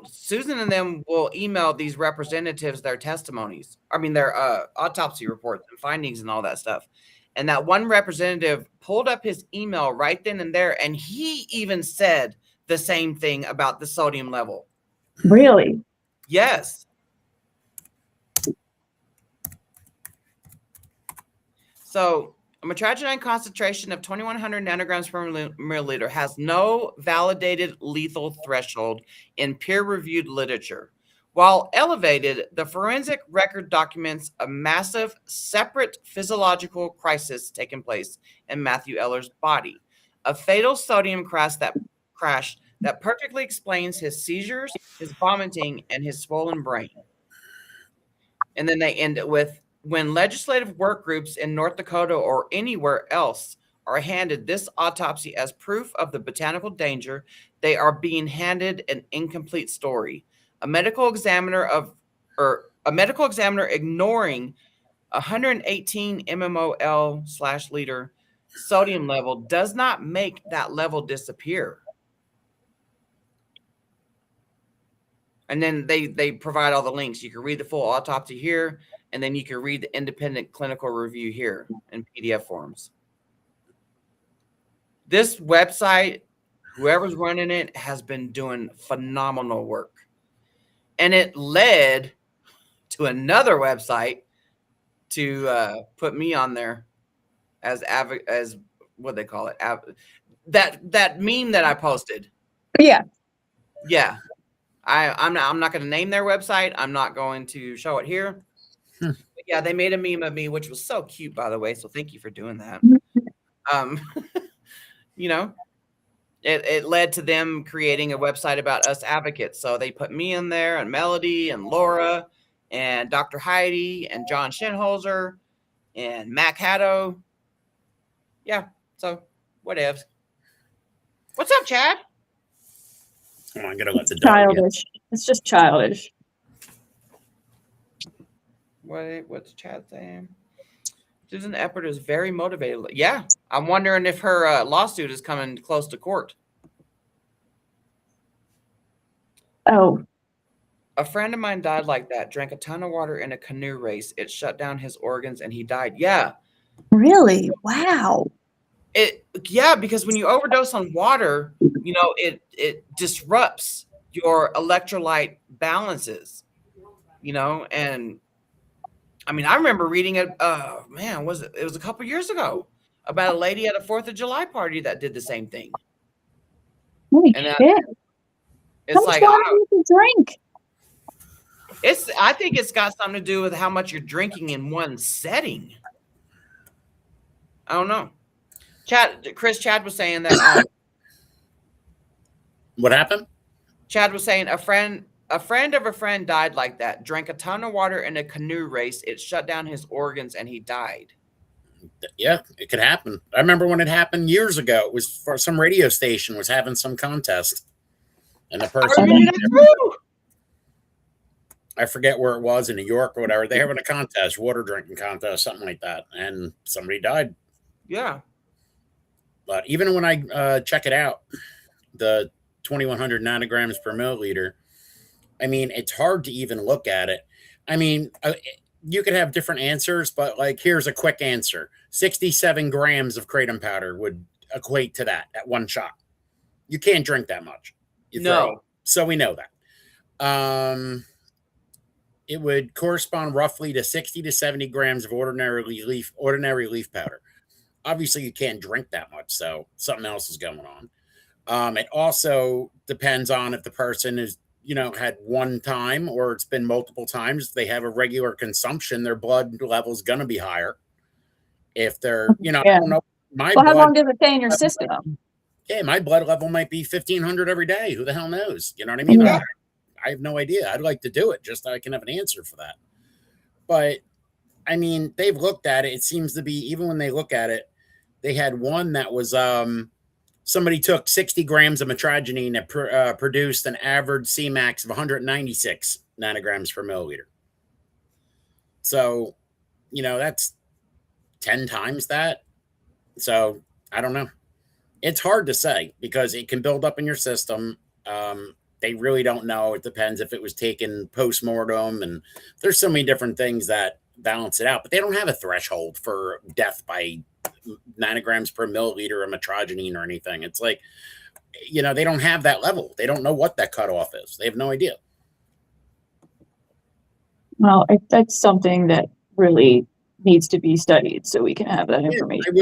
Susan and them will email these representatives their testimonies. I mean, their autopsy reports and findings and all that stuff. And that one representative pulled up his email right then and there, and he even said the same thing about the sodium level. Really? Yes. So a mitragynine concentration of 2,100 nanograms per milliliter has no validated lethal threshold in peer-reviewed literature. While elevated, the forensic record documents a massive, separate physiological crisis taking place in Matthew Eller's body, a fatal sodium crash crash that perfectly explains his seizures, his vomiting, and his swollen brain. And then they end it with, when legislative work groups in North Dakota or anywhere else are handed this autopsy as proof of the botanical danger, they are being handed an incomplete story. A medical examiner ignoring 118 mmol/liter sodium level does not make that level disappear. And then they provide all the links. You can read the full autopsy here, and then you can read the independent clinical review here in PDF forms. This website, whoever's running it, has been doing phenomenal work. And it led to another website to put me on there as what they call it, that meme that I posted. Yeah. Yeah. I'm not going to name their website. I'm not going to show it here. But yeah, they made a meme of me, which was so cute, by the way. So thank you for doing that. You know, it led to them creating a website about us advocates. So they put me in there, and Melody, and Laura, and Dr. Heidi, and John Shinholzer, and Mac Haddo. Yeah. So whatevs. What's up, Chad? Oh, I'm gonna let the dog Childish. It's just childish. What's Chad saying? Susan Eppert is very motivated. Yeah, I'm wondering if her lawsuit is coming close to court. Oh. A friend of mine died like that. Drank a ton of water in a canoe race. It shut down his organs and he died. Yeah. Really? Wow. Yeah, because when you overdose on water, you know, it disrupts your electrolyte balances, you know, and I mean, I remember reading it, it was a couple years ago about a lady at a 4th of July party that did the same thing. Holy And shit. it's How much like, water do you drink? I think it's got something to do with how much you're drinking in one setting. I don't know. Chad was saying that What happened? Chad was saying a friend of a friend died like that. Drank a ton of water in a canoe race. It shut down his organs and he died. Yeah, it could happen. I remember when it happened years ago. It was for some radio station was having some contest, and the person I forget where it was, in New York or whatever. They're having a contest, water drinking contest, something like that, and somebody died. Yeah. But even when I check it out, the 2100 nanograms per milliliter, I mean, it's hard to even look at it. I mean, you could have different answers, but like, here's a quick answer. 67 grams of kratom powder would equate to that at one shot. You can't drink that much. No. So we know that. It would correspond roughly to 60 to 70 grams of ordinary leaf powder. Obviously, you can't drink that much, so something else is going on. It also depends on if the person is, you know, had one time or it's been multiple times. If they have a regular consumption, their blood level is going to be higher. If they're, you know, Yeah. I don't know. How long does it stay in your system? Yeah, my blood level might be 1500 every day. Who the hell knows? You know what I mean? Yeah. I have no idea. I'd like to do it just so I can have an answer for that. But I mean, they've looked at it. It seems to be, even when they look at it, they had one that was somebody took 60 grams of metragine that produced an average Cmax of 196 nanograms per milliliter. So, you know, that's 10 times that. So I don't know. It's hard to say because it can build up in your system. They really don't know. It depends if it was taken post-mortem, and there's so many different things that balance it out, but they don't have a threshold for death by nanograms per milliliter of metragine or anything. It's like, you know, they don't have that level. They don't know what that cutoff is. They have no idea. Well, that's something that really needs to be studied so we can have that information.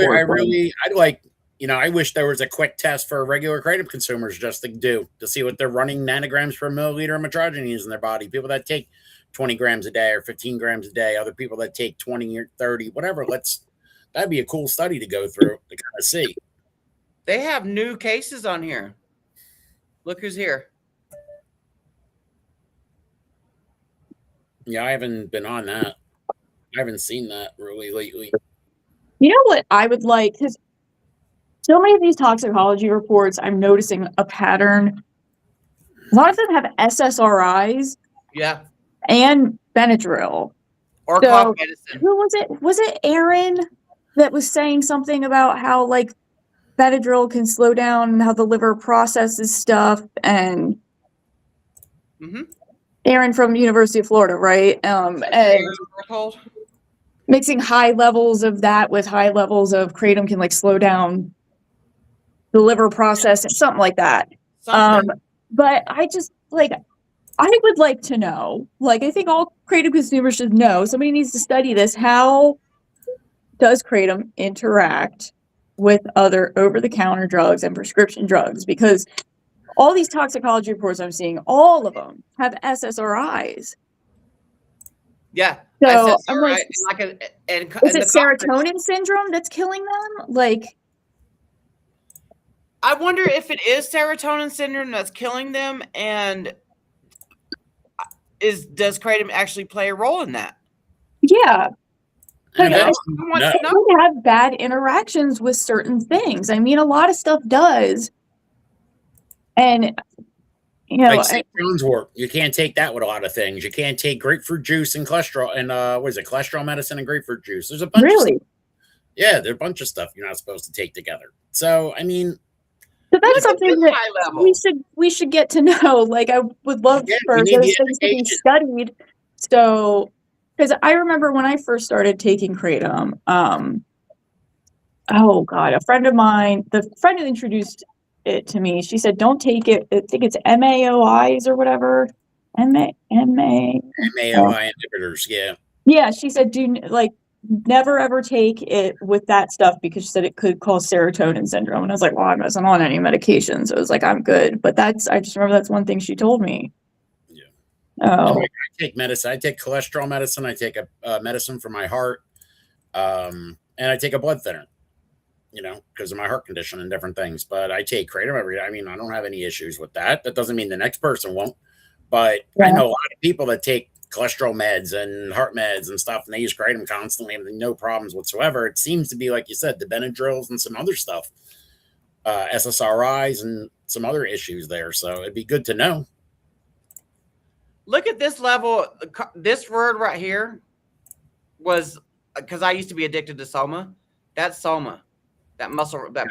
I'd like, you know, I wish there was a quick test for regular kratom consumers just to see what they're running nanograms per milliliter of metragine in their body. People that take 20 grams a day or 15 grams a day, other people that take 20 or 30, whatever. That'd be a cool study to go through to kind of see. They have new cases on here. Look who's here. Yeah, I haven't been on that. I haven't seen that really lately. You know what I would like? Because so many of these toxicology reports, I'm noticing a pattern. A lot of them have SSRIs Yeah. and Benadryl. Or So, cough medicine. who was it? Was it Aaron that was saying something about how like Benadryl can slow down how the liver processes stuff? And Mm-hmm. Aaron from the University of Florida, right? And mixing high levels of that with high levels of kratom can like slow down the liver process and something like that. But I just like, I would like to know, like, I think all kratom consumers should know, somebody needs to study this. How does kratom interact with other over-the-counter drugs and prescription drugs? Because all these toxicology reports I'm seeing, all of them have SSRIs. Yeah. So I'm SSRI, like, and is it the cough serotonin syndrome that's killing them? Like, I wonder if it is serotonin syndrome that's killing them, and does kratom actually play a role in that? yeah. Like, I I no. would have bad interactions with certain things. I mean, a lot of stuff does. And, you know, Like St. John's wort, you can't take that with a lot of things. You can't take grapefruit juice and cholesterol and what is it, cholesterol medicine and grapefruit juice. There's a bunch of stuff. Yeah, there's a bunch of stuff you're not supposed to take together. So I mean, so that's something that we should get to know. Like, I would love for those things to be studied. So, because I remember when I first started taking kratom, oh God, a friend of mine, the friend who introduced it to me, she said, don't take it. I think it's MAOIs or whatever. MAOI inhibitors. Yeah. Yeah. She said, never ever take it with that stuff because she said it could cause serotonin syndrome. And I was like, well, I wasn't on any medications. So it was like, I'm good. But I just remember that's one thing she told me. Yeah. Oh. I take medicine. I take cholesterol medicine. I take a medicine for my heart. And I take a blood thinner, you know, because of my heart condition and different things. But I take kratom every day. I mean, I don't have any issues with that. That doesn't mean the next person won't. But I know a lot of people that take cholesterol meds and heart meds and stuff, and they use kratom constantly and no problems whatsoever. It seems to be, like you said, the Benadryls and some other stuff, SSRIs and some other issues there. So it'd be good to know. Look at this level. This word right here was, because I used to be addicted to Soma. That's Soma, that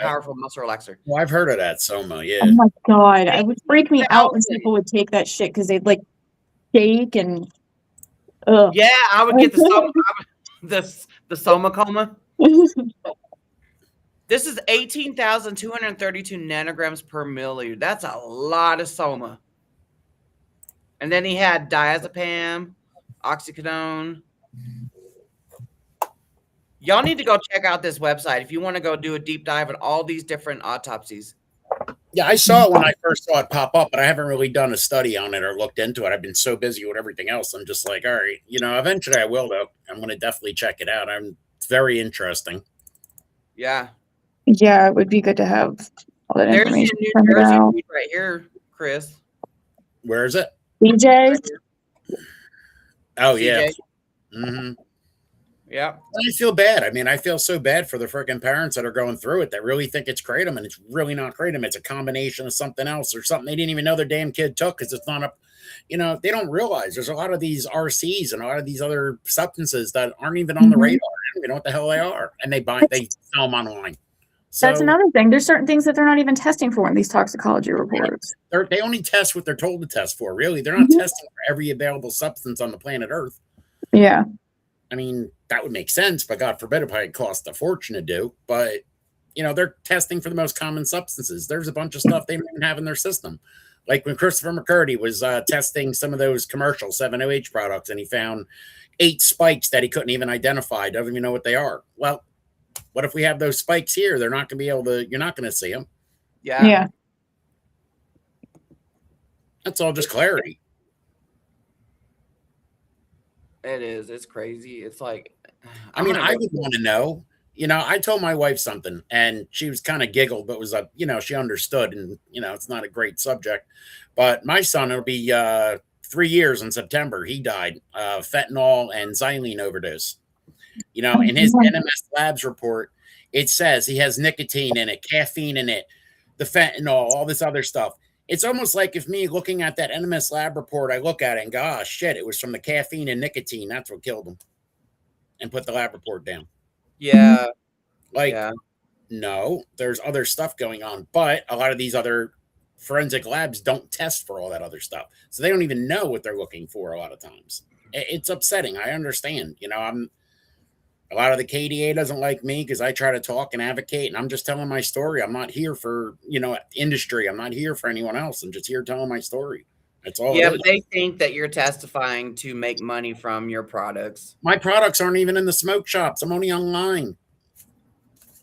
powerful muscle relaxer. Well, I've heard of that Soma. Yeah. Oh my God, it would freak me out when people would take that shit because they'd like shake and. Ugh. Yeah, I would get the Soma, the Soma coma. This is 18,232 nanograms per milliliter. That's a lot of Soma. And then he had diazepam, oxycodone. Y'all need to go check out this website if you want to go do a deep dive on all these different autopsies. Yeah, I saw it when I first saw it pop up, but I haven't really done a study on it or looked into it. I've been so busy with everything else. I'm just like, all right, you know, eventually I will, though. I'm going to definitely check it out. It's very interesting. Yeah. Yeah, it would be good to have all that There's information. New Jersey right here, Chris. Where is it? DJ. Oh, yeah. Mm-hmm. Yeah. I feel bad. I mean, I feel so bad for the freaking parents that are going through it that really think it's kratom, and it's really not kratom. It's a combination of something else or something they didn't even know their damn kid took, because it's not you know, they don't realize there's a lot of these RCs and a lot of these other substances that aren't even on the radar. They don't even know what the hell they are, and they sell them online. So that's another thing. There's certain things that they're not even testing for in these toxicology reports. They only test what they're told to test for. Really, they're not testing for every available substance on the planet Earth. Yeah. I mean, that would make sense, but God forbid it probably cost a fortune to do. But, you know, they're testing for the most common substances. There's a bunch of stuff they don't even have in their system. Like when Christopher McCurdy was testing some of those commercial 7-OH products, and he found 8 spikes that he couldn't even identify, doesn't even know what they are. Well, what if we have those spikes here? They're not going to be able to, you're not going to see them. Yeah. Yeah. That's all just clarity. It is. It's crazy. It's like, I mean, I would want to know You know, I told my wife something and she was kind of giggled, but was like, you know, she understood. And, you know, it's not a great subject. But my son, it'll be 3 years in September. He died fentanyl and xylene overdose. You know, in his NMS Labs report, it says he has nicotine in it, caffeine in it, the fentanyl, all this other stuff. It's almost like if me looking at that NMS Lab report, I look at it and go, oh, shit, it was from the caffeine and nicotine. That's what killed him. And put the lab report down. Yeah. Like, Yeah. no, there's other stuff going on. But a lot of these other forensic labs don't test for all that other stuff. So they don't even know what they're looking for a lot of times. It's upsetting. I understand. You know, a lot of the KDA doesn't like me because I try to talk and advocate, and I'm just telling my story. I'm not here for, you know, industry. I'm not here for anyone else. I'm just here telling my story. That's all. Yeah, but they think that you're testifying to make money from your products. My products aren't even in the smoke shops. I'm only online.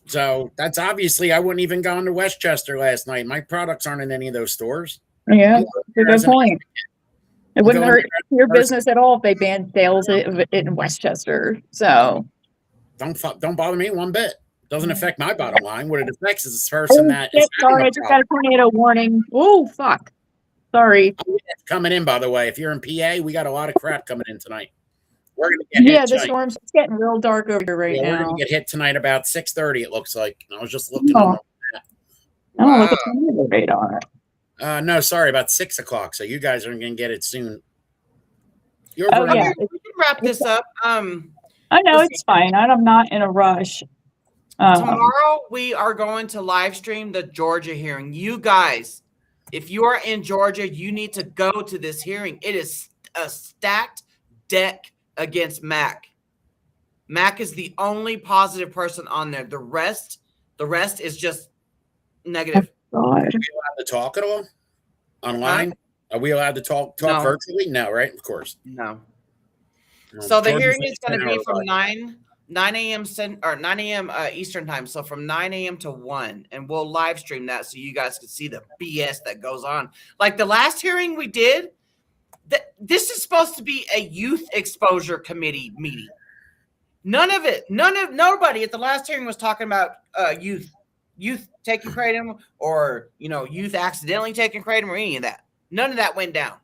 So that's obviously, I wouldn't even gone to Westchester last night. My products aren't in any of those stores. Yeah, that's a good point. It wouldn't hurt your business at all if they banned sales in Westchester. So don't bother me one bit. Doesn't affect my bottom line. What it affects is this person that is sorry, I just got a tornado warning. Oh, fuck. Sorry. Coming in, by the way. If you're in PA, we got a lot of crap coming in tonight. We're gonna get yeah, hit the tonight. storm's it's getting real dark over here right Yeah, now. we're gonna get hit tonight about 6:30. It looks like. I was just looking on the map. I don't look at the radar. No, sorry, about 6 o'clock. So you guys are gonna get it soon. We can wrap this up. I know it's fine. I'm not in a rush. Tomorrow we are going to live stream the Georgia hearing. You guys, if you are in Georgia, you need to go to this hearing. It is a stacked deck against Mac. Mac is the only positive person on there. The rest is just negative. Are we allowed to talk at all online? Are we allowed to talk virtually? No, right? Of course. No. So the hearing is going to be from 9 a.m. 9 a.m. Eastern time. So from 9 a.m. to 1, and we'll live stream that so you guys can see the BS that goes on. Like the last hearing we did, this is supposed to be a youth exposure committee meeting. Nobody at the last hearing was talking about youth taking kratom or, you know, youth accidentally taking kratom or any of that. None of that went down.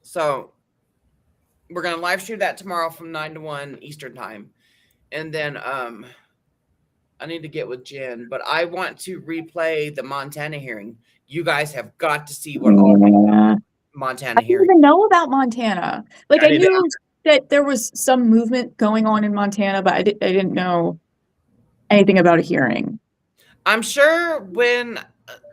So we're going to live stream that tomorrow from 9 to 1 Eastern time. And then I need to get with Jen, but I want to replay the Montana hearing. You guys have got to see what all Montana hearing. I didn't even know about Montana. Like I knew that there was some movement going on in Montana, but I didn't know anything about a hearing. I'm sure when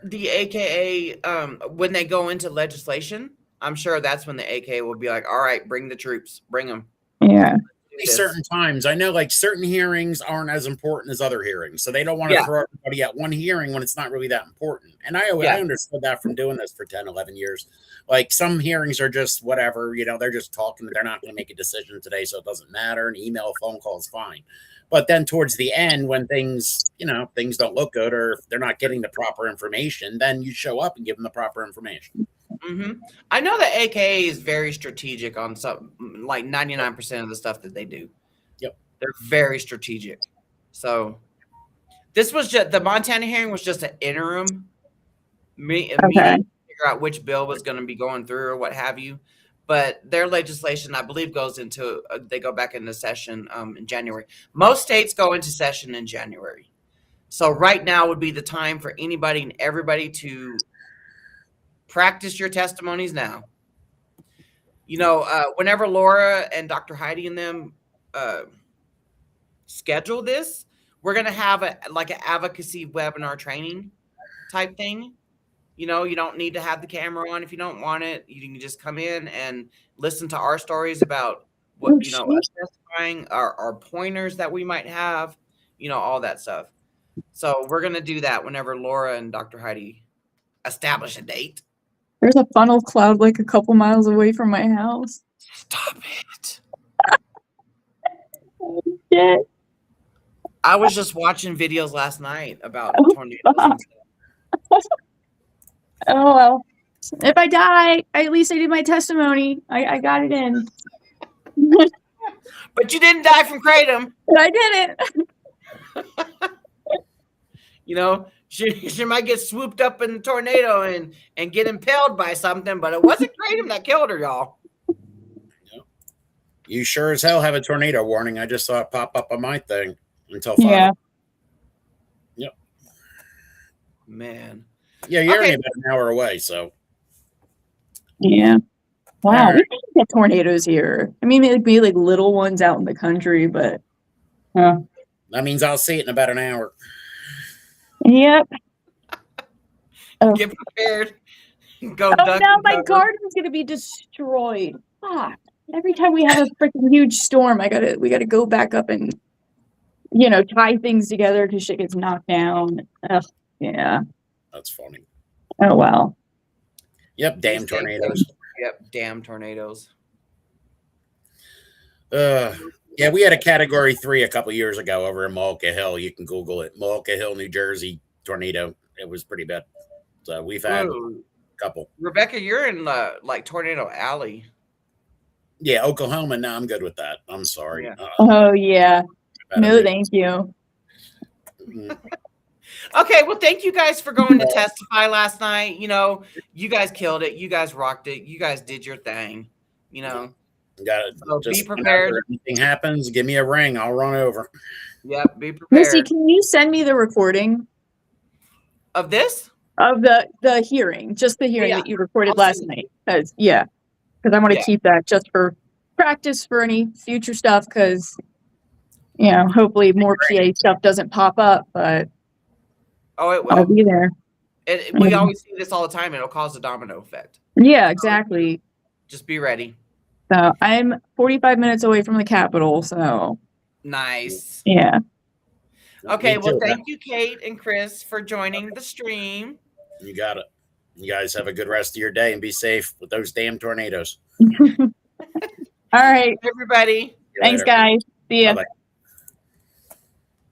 the AKA, when they go into legislation, I'm sure that's when the AKA will be like, all right, bring the troops, bring them. Yeah. Certain times, I know like certain hearings aren't as important as other hearings. So they don't want to throw everybody at one hearing when it's not really that important. And I understood that from doing this for 10, 11 years. Like some hearings are just whatever, you know, they're just talking. They're not going to make a decision today. So it doesn't matter. An email, a phone call is fine. But then towards the end, when things, you know, things don't look good or they're not getting the proper information, then you show up and give them the proper information. Mm-hmm. I know the AKA is very strategic on some, like 99% of the stuff that they do. Yep. They're very strategic. So this was just, the Montana hearing was just an interim meeting to figure out which bill was going to be going through or what have you. But their legislation, I believe, goes into, they go back into session in January. Most states go into session in January. So right now would be the time for anybody and everybody to practice your testimonies now. You know, whenever Laura and Dr. Heidi and them schedule this, we're going to have an advocacy webinar training type thing. You know, you don't need to have the camera on if you don't want it. You can just come in and listen to our stories about what, you know, us testifying, our pointers that we might have, you know, all that stuff. So we're going to do that whenever Laura and Dr. Heidi establish a date. There's a funnel cloud like a couple miles away from my house. Stop it. Oh, shit. I was just watching videos last night about tornadoes and stuff. Oh, well. If I die, at least I did my testimony. I got it in. But you didn't die from kratom. But I didn't. You know, she might get swooped up in a tornado and get impaled by something, but it wasn't kratom that killed her, y'all. You sure as hell have a tornado warning. I just saw it pop up on my thing until 5. Yeah. Yep. Man. Yeah, you're Okay. only about an hour away, so. Yeah. Wow. All right. We don't get tornadoes here. I mean, it'd be like little ones out in the country, but. That means I'll see it in about an hour. Yep. Oh. Get prepared. Go Oh duck no, and my cover. garden's gonna be destroyed. Fuck. Every time we have a freaking huge storm, we gotta go back up and tie things together because shit gets knocked down. Ugh, yeah. That's funny. Oh well. Yep, damn tornadoes. Yep, damn tornadoes. Yeah, we had a category 3 a couple years ago over in Mullica Hill. You can Google it. Mullica Hill, New Jersey tornado. It was pretty bad. So we've had Whoa. a couple. Rebecca, you're in like Tornado Alley. Yeah, Oklahoma. No, I'm good with that. I'm sorry. Yeah. Oh yeah. Better No, than- thank you. Okay, well, thank you guys for going to testify last night. You guys killed it. You guys rocked it. You guys did your thing. Got it. So Just be prepared. whenever anything happens, give me a ring. I'll run over. Yep, be Missy, prepared. can you send me the recording Of this? of the hearing, just the hearing Yeah, that you recorded I'll last send night? Because I want to Yeah. keep that just for practice for any future stuff. Because hopefully more PA stuff doesn't pop up, but Oh, it I'll will. be there. We Mhm. always see this all the time. It'll cause a domino effect. Yeah, exactly. Just be ready. So I'm 45 minutes away from the Capitol. So Nice. yeah. Okay, Me well, too. thank you, Kate and Chris, for joining the stream. You got it. You guys have a good rest of your day and be safe with those damn tornadoes. All right. Everybody. See you Thanks, later. guys. See ya. Bye-bye.